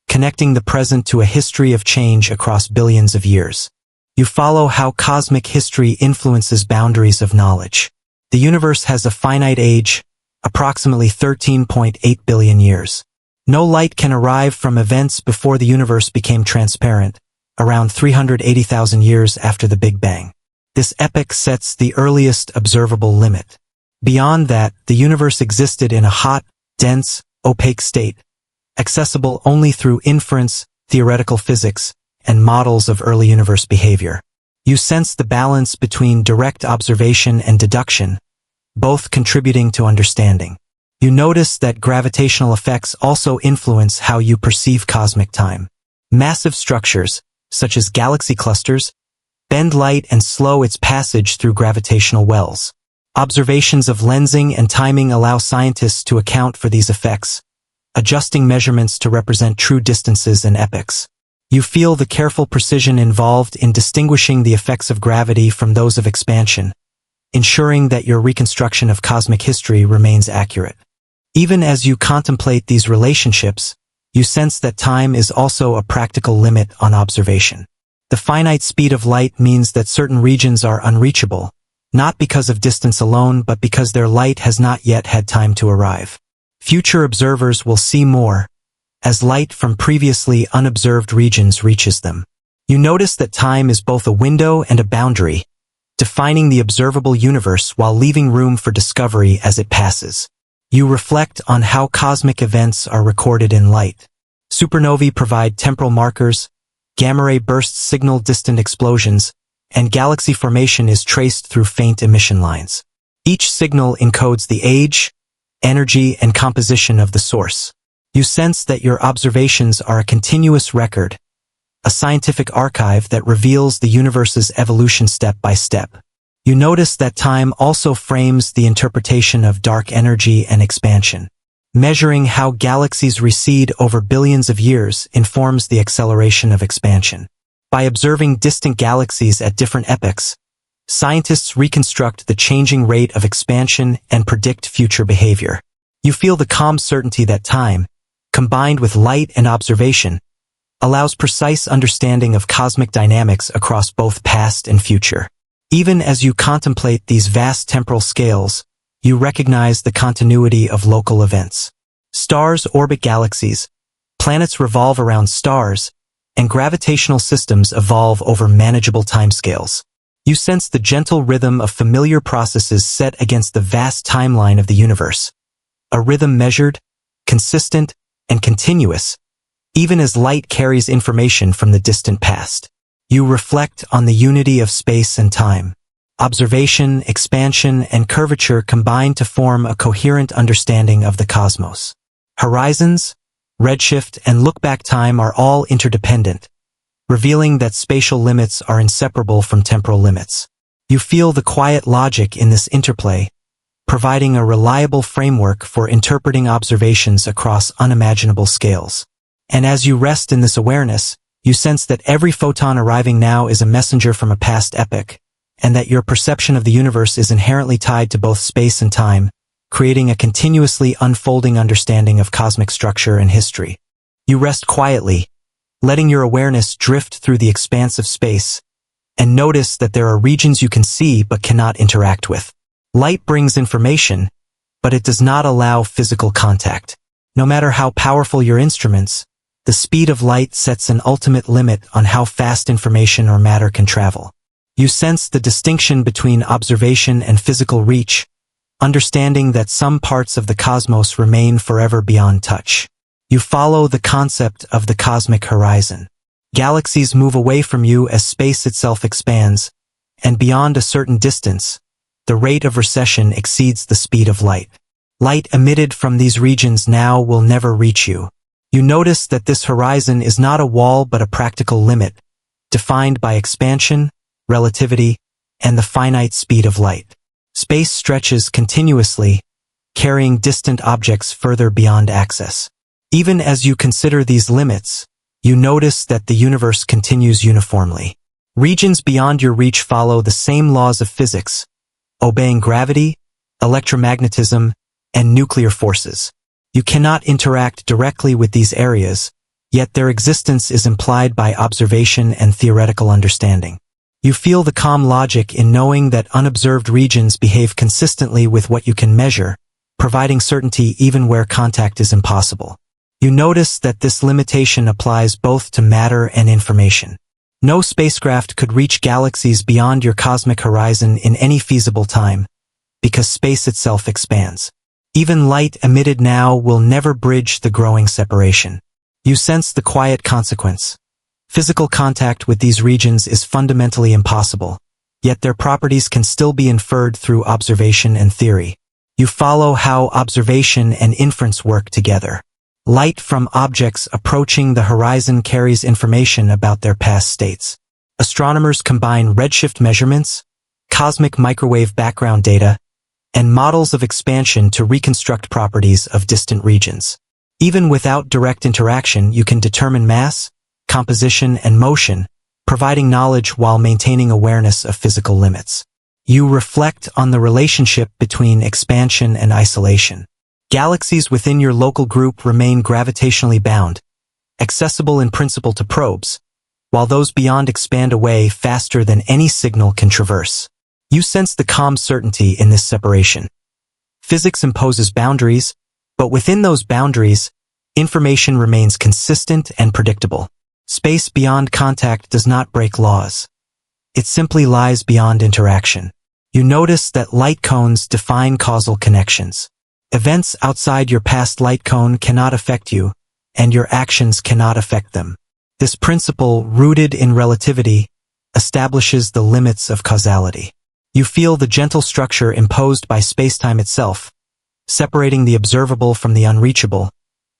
connecting the present to a history of change across billions of years. You follow how cosmic history influences boundaries of knowledge. The universe has a finite age, approximately 13.8 billion years. No light can arrive from events before the universe became transparent, around 380,000 years after the Big Bang. This epoch sets the earliest observable limit. Beyond that, the universe existed in a hot, dense, opaque state, accessible only through inference, theoretical physics, and models of early universe behavior. You sense the balance between direct observation and deduction, both contributing to understanding. You notice that gravitational effects also influence how you perceive cosmic time. Massive structures, such as galaxy clusters, bend light and slow its passage through gravitational wells. Observations of lensing and timing allow scientists to account for these effects, adjusting measurements to represent true distances and epochs. You feel the careful precision involved in distinguishing the effects of gravity from those of expansion, ensuring that your reconstruction of cosmic history remains accurate. Even as you contemplate these relationships, you sense that time is also a practical limit on observation. The finite speed of light means that certain regions are unreachable, not because of distance alone but because their light has not yet had time to arrive. Future observers will see more, as light from previously unobserved regions reaches them. You notice that time is both a window and a boundary, defining the observable universe while leaving room for discovery as it passes. You reflect on how cosmic events are recorded in light. Supernovae provide temporal markers, gamma-ray bursts signal distant explosions, and galaxy formation is traced through faint emission lines. Each signal encodes the age, energy, and composition of the source. You sense that your observations are a continuous record, a scientific archive that reveals the universe's evolution step by step. You notice that time also frames the interpretation of dark energy and expansion. Measuring how galaxies recede over billions of years informs the acceleration of expansion. By observing distant galaxies at different epochs, scientists reconstruct the changing rate of expansion and predict future behavior. You feel the calm certainty that time, combined with light and observation, allows precise understanding of cosmic dynamics across both past and future. Even as you contemplate these vast temporal scales, you recognize the continuity of local events. Stars orbit galaxies, planets revolve around stars, and gravitational systems evolve over manageable timescales. You sense the gentle rhythm of familiar processes set against the vast timeline of the universe. A rhythm measured, consistent, and continuous, even as light carries information from the distant past. You reflect on the unity of space and time. Observation, expansion, and curvature combine to form a coherent understanding of the cosmos. Horizons, redshift, and look-back time are all interdependent, revealing that spatial limits are inseparable from temporal limits. You feel the quiet logic in this interplay, providing a reliable framework for interpreting observations across unimaginable scales. And as you rest in this awareness, you sense that every photon arriving now is a messenger from a past epoch, and that your perception of the universe is inherently tied to both space and time, creating a continuously unfolding understanding of cosmic structure and history. You rest quietly, letting your awareness drift through the expanse of space, and notice that there are regions you can see but cannot interact with. Light brings information, but it does not allow physical contact. No matter how powerful your instruments, the speed of light sets an ultimate limit on how fast information or matter can travel. You sense the distinction between observation and physical reach, understanding that some parts of the cosmos remain forever beyond touch. You follow the concept of the cosmic horizon. Galaxies move away from you as space itself expands, and beyond a certain distance, the rate of recession exceeds the speed of light. Light emitted from these regions now will never reach you. You notice that this horizon is not a wall but a practical limit, defined by expansion, relativity, and the finite speed of light. Space stretches continuously, carrying distant objects further beyond access. Even as you consider these limits, you notice that the universe continues uniformly. Regions beyond your reach follow the same laws of physics, obeying gravity, electromagnetism, and nuclear forces. You cannot interact directly with these areas, yet their existence is implied by observation and theoretical understanding. You feel the calm logic in knowing that unobserved regions behave consistently with what you can measure, providing certainty even where contact is impossible. You notice that this limitation applies both to matter and information. No spacecraft could reach galaxies beyond your cosmic horizon in any feasible time, because space itself expands. Even light emitted now will never bridge the growing separation. You sense the quiet consequence. Physical contact with these regions is fundamentally impossible, yet their properties can still be inferred through observation and theory. You follow how observation and inference work together. Light from objects approaching the horizon carries information about their past states. Astronomers combine redshift measurements, cosmic microwave background data, and models of expansion to reconstruct properties of distant regions. Even without direct interaction, you can determine mass, composition, and motion, providing knowledge while maintaining awareness of physical limits. You reflect on the relationship between expansion and isolation. Galaxies within your local group remain gravitationally bound, accessible in principle to probes, while those beyond expand away faster than any signal can traverse. You sense the calm certainty in this separation. Physics imposes boundaries, but within those boundaries, information remains consistent and predictable. Space beyond contact does not break laws. It simply lies beyond interaction. You notice that light cones define causal connections. Events outside your past light cone cannot affect you, and your actions cannot affect them. This principle, rooted in relativity, establishes the limits of causality. You feel the gentle structure imposed by spacetime itself, separating the observable from the unreachable,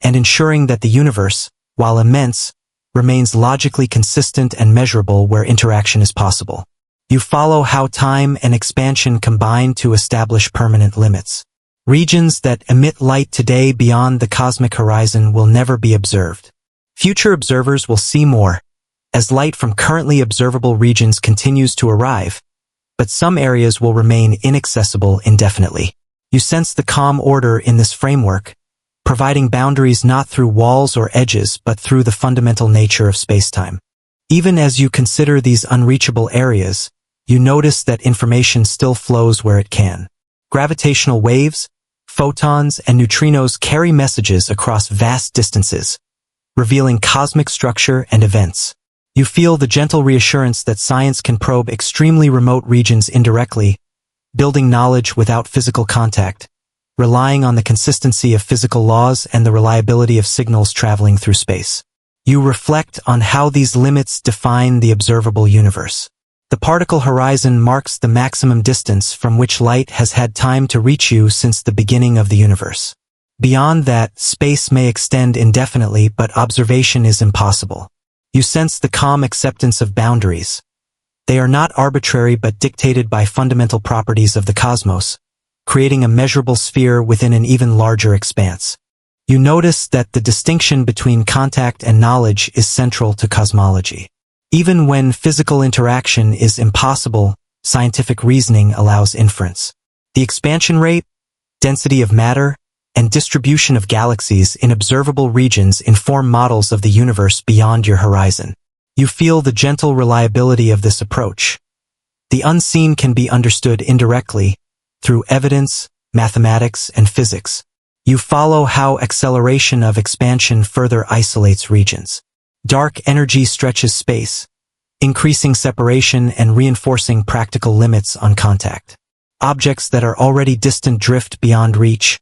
and ensuring that the universe, while immense, remains logically consistent and measurable where interaction is possible. You follow how time and expansion combine to establish permanent limits. Regions that emit light today beyond the cosmic horizon will never be observed. Future observers will see more, as light from currently observable regions continues to arrive, but some areas will remain inaccessible indefinitely. You sense the calm order in this framework, providing boundaries not through walls or edges but through the fundamental nature of spacetime. Even as you consider these unreachable areas, you notice that information still flows where it can. Gravitational waves, photons, and neutrinos carry messages across vast distances, revealing cosmic structure and events. You feel the gentle reassurance that science can probe extremely remote regions indirectly, building knowledge without physical contact, relying on the consistency of physical laws and the reliability of signals traveling through space. You reflect on how these limits define the observable universe. The particle horizon marks the maximum distance from which light has had time to reach you since the beginning of the universe. Beyond that, space may extend indefinitely, but observation is impossible. You sense the calm acceptance of boundaries. They are not arbitrary but dictated by fundamental properties of the cosmos, creating a measurable sphere within an even larger expanse. You notice that the distinction between contact and knowledge is central to cosmology. Even when physical interaction is impossible, scientific reasoning allows inference. The expansion rate, density of matter, and distribution of galaxies in observable regions inform models of the universe beyond your horizon. You feel the gentle reliability of this approach. The unseen can be understood indirectly, through evidence, mathematics, and physics. You follow how acceleration of expansion further isolates regions. Dark energy stretches space, increasing separation and reinforcing practical limits on contact. Objects that are already distant drift beyond reach,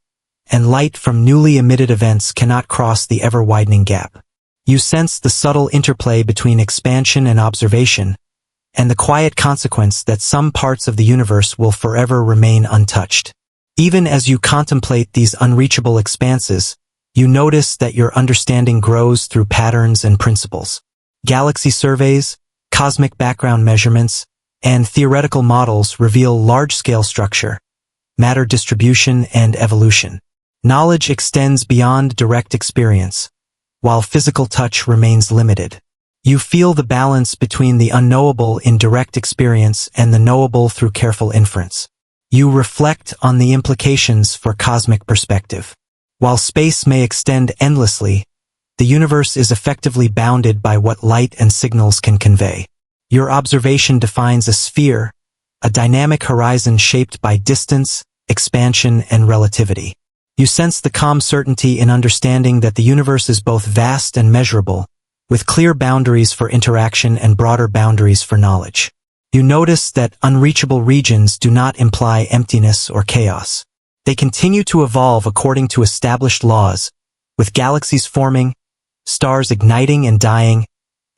and light from newly emitted events cannot cross the ever-widening gap. You sense the subtle interplay between expansion and observation, and the quiet consequence that some parts of the universe will forever remain untouched. Even as you contemplate these unreachable expanses, you notice that your understanding grows through patterns and principles. Galaxy surveys, cosmic background measurements, and theoretical models reveal large-scale structure, matter distribution, and evolution. Knowledge extends beyond direct experience, while physical touch remains limited. You feel the balance between the unknowable in direct experience and the knowable through careful inference. You reflect on the implications for cosmic perspective. While space may extend endlessly, the universe is effectively bounded by what light and signals can convey. Your observation defines a sphere, a dynamic horizon shaped by distance, expansion, and relativity. You sense the calm certainty in understanding that the universe is both vast and measurable, with clear boundaries for interaction and broader boundaries for knowledge. You notice that unreachable regions do not imply emptiness or chaos. They continue to evolve according to established laws, with galaxies forming, stars igniting and dying,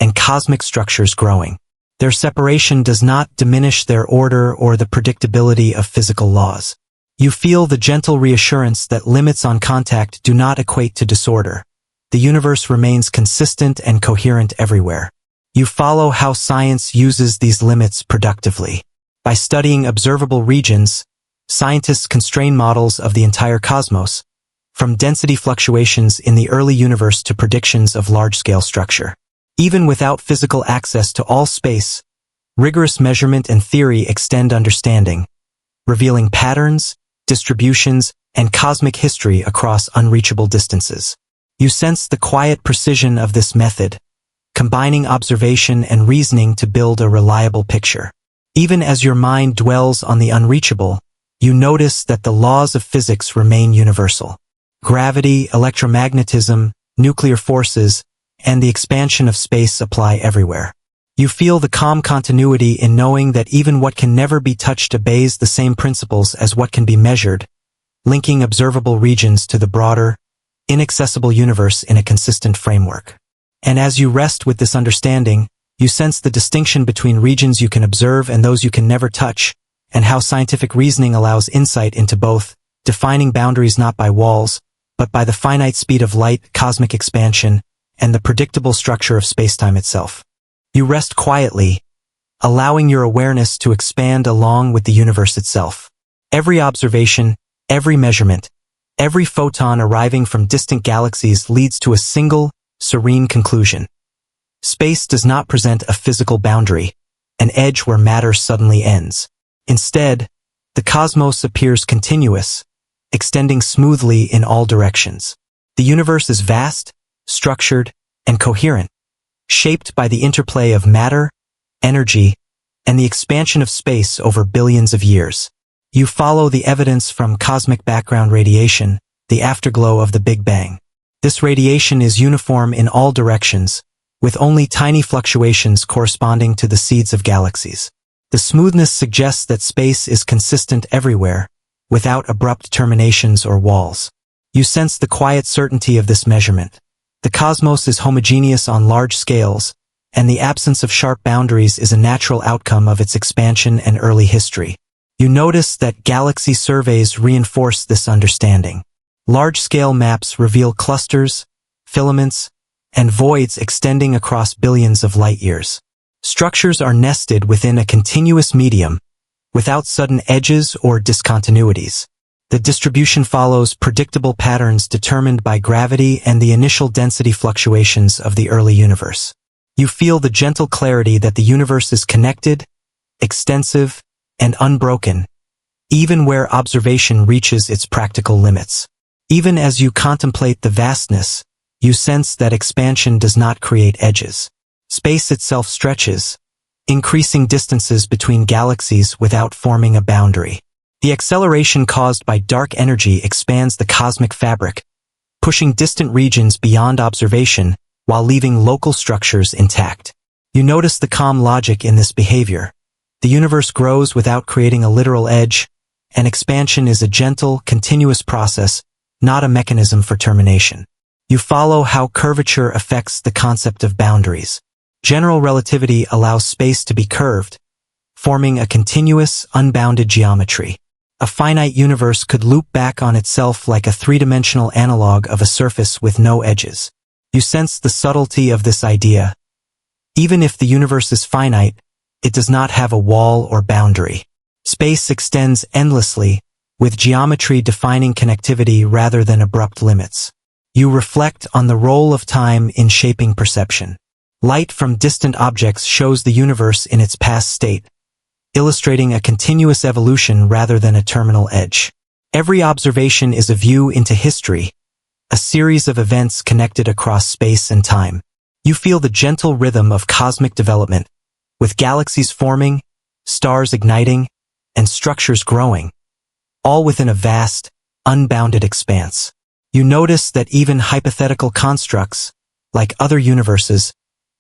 and cosmic structures growing. Their separation does not diminish their order or the predictability of physical laws. You feel the gentle reassurance that limits on contact do not equate to disorder. The universe remains consistent and coherent everywhere. You follow how science uses these limits productively. By studying observable regions, scientists constrain models of the entire cosmos, from density fluctuations in the early universe to predictions of large-scale structure. Even without physical access to all space, rigorous measurement and theory extend understanding, revealing patterns, distributions, and cosmic history across unreachable distances. You sense the quiet precision of this method, combining observation and reasoning to build a reliable picture. Even as your mind dwells on the unreachable, you notice that the laws of physics remain universal. Gravity, electromagnetism, nuclear forces, and the expansion of space apply everywhere. You feel the calm continuity in knowing that even what can never be touched obeys the same principles as what can be measured, linking observable regions to the broader, inaccessible universe in a consistent framework. And as you rest with this understanding, you sense the distinction between regions you can observe and those you can never touch, and how scientific reasoning allows insight into both, defining boundaries not by walls, but by the finite speed of light, cosmic expansion, and the predictable structure of spacetime itself. You rest quietly, allowing your awareness to expand along with the universe itself. Every observation, every measurement, every photon arriving from distant galaxies leads to a single, serene conclusion. Space does not present a physical boundary, an edge where matter suddenly ends. Instead, the cosmos appears continuous, extending smoothly in all directions. The universe is vast, structured, and coherent, shaped by the interplay of matter, energy, and the expansion of space over billions of years. You follow the evidence from cosmic background radiation, the afterglow of the Big Bang. This radiation is uniform in all directions, with only tiny fluctuations corresponding to the seeds of galaxies. The smoothness suggests that space is consistent everywhere, without abrupt terminations or walls. You sense the quiet certainty of this measurement. The cosmos is homogeneous on large scales, and the absence of sharp boundaries is a natural outcome of its expansion and early history. You notice that galaxy surveys reinforce this understanding. Large-scale maps reveal clusters, filaments, and voids extending across billions of light-years. Structures are nested within a continuous medium, without sudden edges or discontinuities. The distribution follows predictable patterns determined by gravity and the initial density fluctuations of the early universe. You feel the gentle clarity that the universe is connected, extensive, and unbroken, even where observation reaches its practical limits. Even as you contemplate the vastness, you sense that expansion does not create edges. Space itself stretches, increasing distances between galaxies without forming a boundary. The acceleration caused by dark energy expands the cosmic fabric, pushing distant regions beyond observation while leaving local structures intact. You notice the calm logic in this behavior. The universe grows without creating a literal edge, and expansion is a gentle, continuous process, not a mechanism for termination. You follow how curvature affects the concept of boundaries. General relativity allows space to be curved, forming a continuous, unbounded geometry. A finite universe could loop back on itself like a three-dimensional analog of a surface with no edges. You sense the subtlety of this idea. Even if the universe is finite, it does not have a wall or boundary. Space extends endlessly, with geometry defining connectivity rather than abrupt limits. You reflect on the role of time in shaping perception. Light from distant objects shows the universe in its past state, illustrating a continuous evolution rather than a terminal edge. Every observation is a view into history, a series of events connected across space and time. You feel the gentle rhythm of cosmic development, with galaxies forming, stars igniting, and structures growing, all within a vast, unbounded expanse. You notice that even hypothetical constructs, like other universes,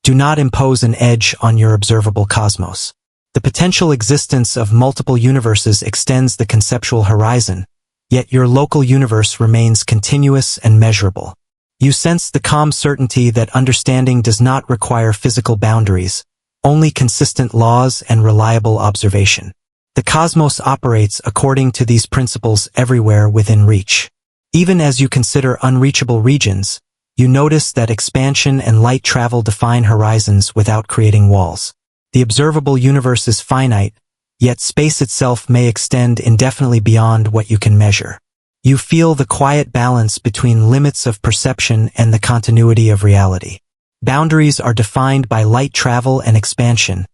do not impose an edge on your observable cosmos. The potential existence of multiple universes extends the conceptual horizon, yet your local universe remains continuous and measurable. You sense the calm certainty that understanding does not require physical boundaries, only consistent laws and reliable observation. The cosmos operates according to these principles everywhere within reach. Even as you consider unreachable regions, you notice that expansion and light travel define horizons without creating walls. The observable universe is finite, yet space itself may extend indefinitely beyond what you can measure. You feel the quiet balance between limits of perception and the continuity of reality. Boundaries are defined by light travel and expansion,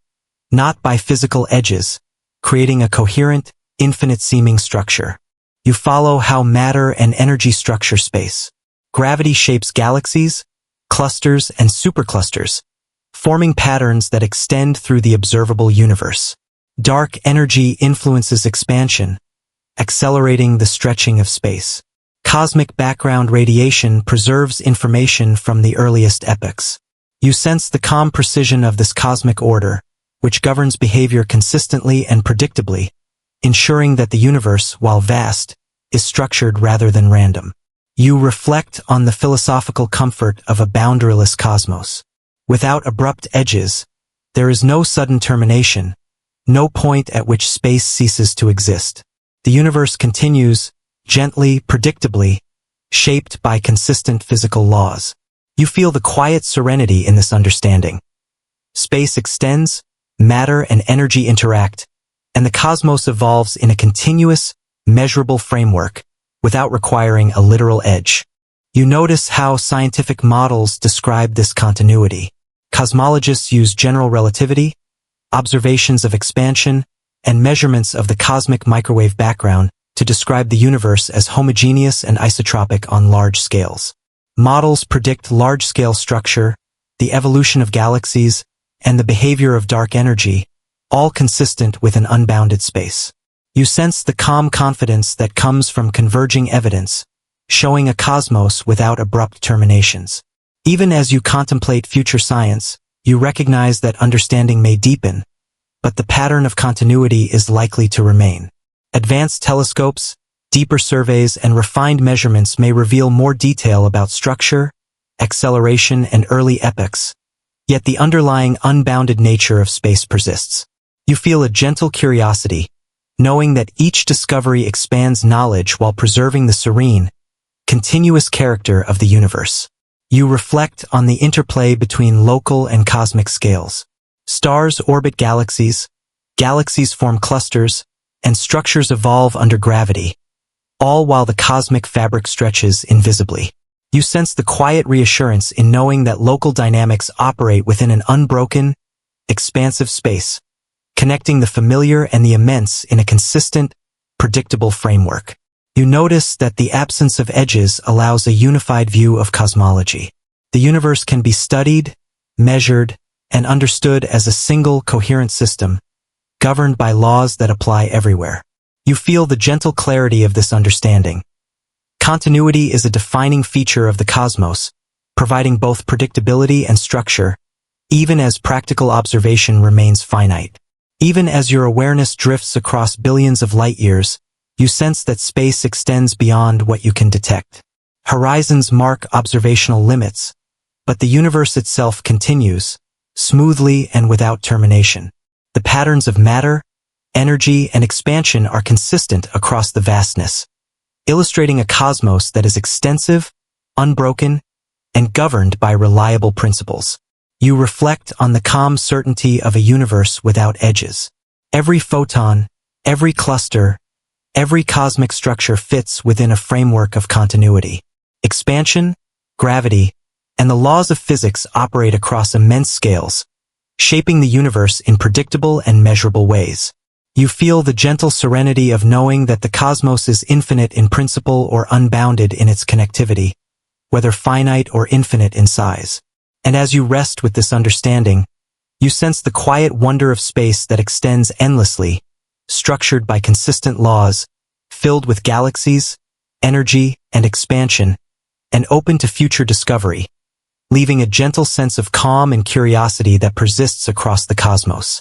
not by physical edges, creating a coherent, infinite-seeming structure. You follow how matter and energy structure space. Gravity shapes galaxies, clusters, and superclusters, forming patterns that extend through the observable universe. Dark energy influences expansion, accelerating the stretching of space. Cosmic background radiation preserves information from the earliest epochs. You sense the calm precision of this cosmic order, which governs behavior consistently and predictably, ensuring that the universe, while vast, is structured rather than random. You reflect on the philosophical comfort of a boundaryless cosmos. Without abrupt edges, there is no sudden termination, no point at which space ceases to exist. The universe continues, gently, predictably, shaped by consistent physical laws. You feel the quiet serenity in this understanding. Space extends, matter and energy interact, and the cosmos evolves in a continuous, measurable framework, without requiring a literal edge. You notice how scientific models describe this continuity. Cosmologists use general relativity, observations of expansion, and measurements of the cosmic microwave background to describe the universe as homogeneous and isotropic on large scales. Models predict large-scale structure, the evolution of galaxies, and the behavior of dark energy, all consistent with an unbounded space. You sense the calm confidence that comes from converging evidence, showing a cosmos without abrupt terminations. Even as you contemplate future science, you recognize that understanding may deepen, but the pattern of continuity is likely to remain. Advanced telescopes, deeper surveys, and refined measurements may reveal more detail about structure, acceleration, and early epochs, yet the underlying unbounded nature of space persists. You feel a gentle curiosity, knowing that each discovery expands knowledge while preserving the serene, continuous character of the universe. You reflect on the interplay between local and cosmic scales. Stars orbit galaxies, galaxies form clusters, and structures evolve under gravity, all while the cosmic fabric stretches invisibly. You sense the quiet reassurance in knowing that local dynamics operate within an unbroken, expansive space, connecting the familiar and the immense in a consistent, predictable framework. You notice that the absence of edges allows a unified view of cosmology. The universe can be studied, measured, and understood as a single coherent system, governed by laws that apply everywhere. You feel the gentle clarity of this understanding. Continuity is a defining feature of the cosmos, providing both predictability and structure, even as practical observation remains finite. Even as your awareness drifts across billions of light-years, you sense that space extends beyond what you can detect. Horizons mark observational limits, but the universe itself continues, smoothly and without termination. The patterns of matter, energy, and expansion are consistent across the vastness, illustrating a cosmos that is extensive, unbroken, and governed by reliable principles. You reflect on the calm certainty of a universe without edges. Every photon, every cluster, every cosmic structure fits within a framework of continuity. Expansion, gravity, and the laws of physics operate across immense scales, shaping the universe in predictable and measurable ways. You feel the gentle serenity of knowing that the cosmos is infinite in principle or unbounded in its connectivity, whether finite or infinite in size. And as you rest with this understanding, you sense the quiet wonder of space that extends endlessly, structured by consistent laws, filled with galaxies, energy, and expansion, and open to future discovery, leaving a gentle sense of calm and curiosity that persists across the cosmos.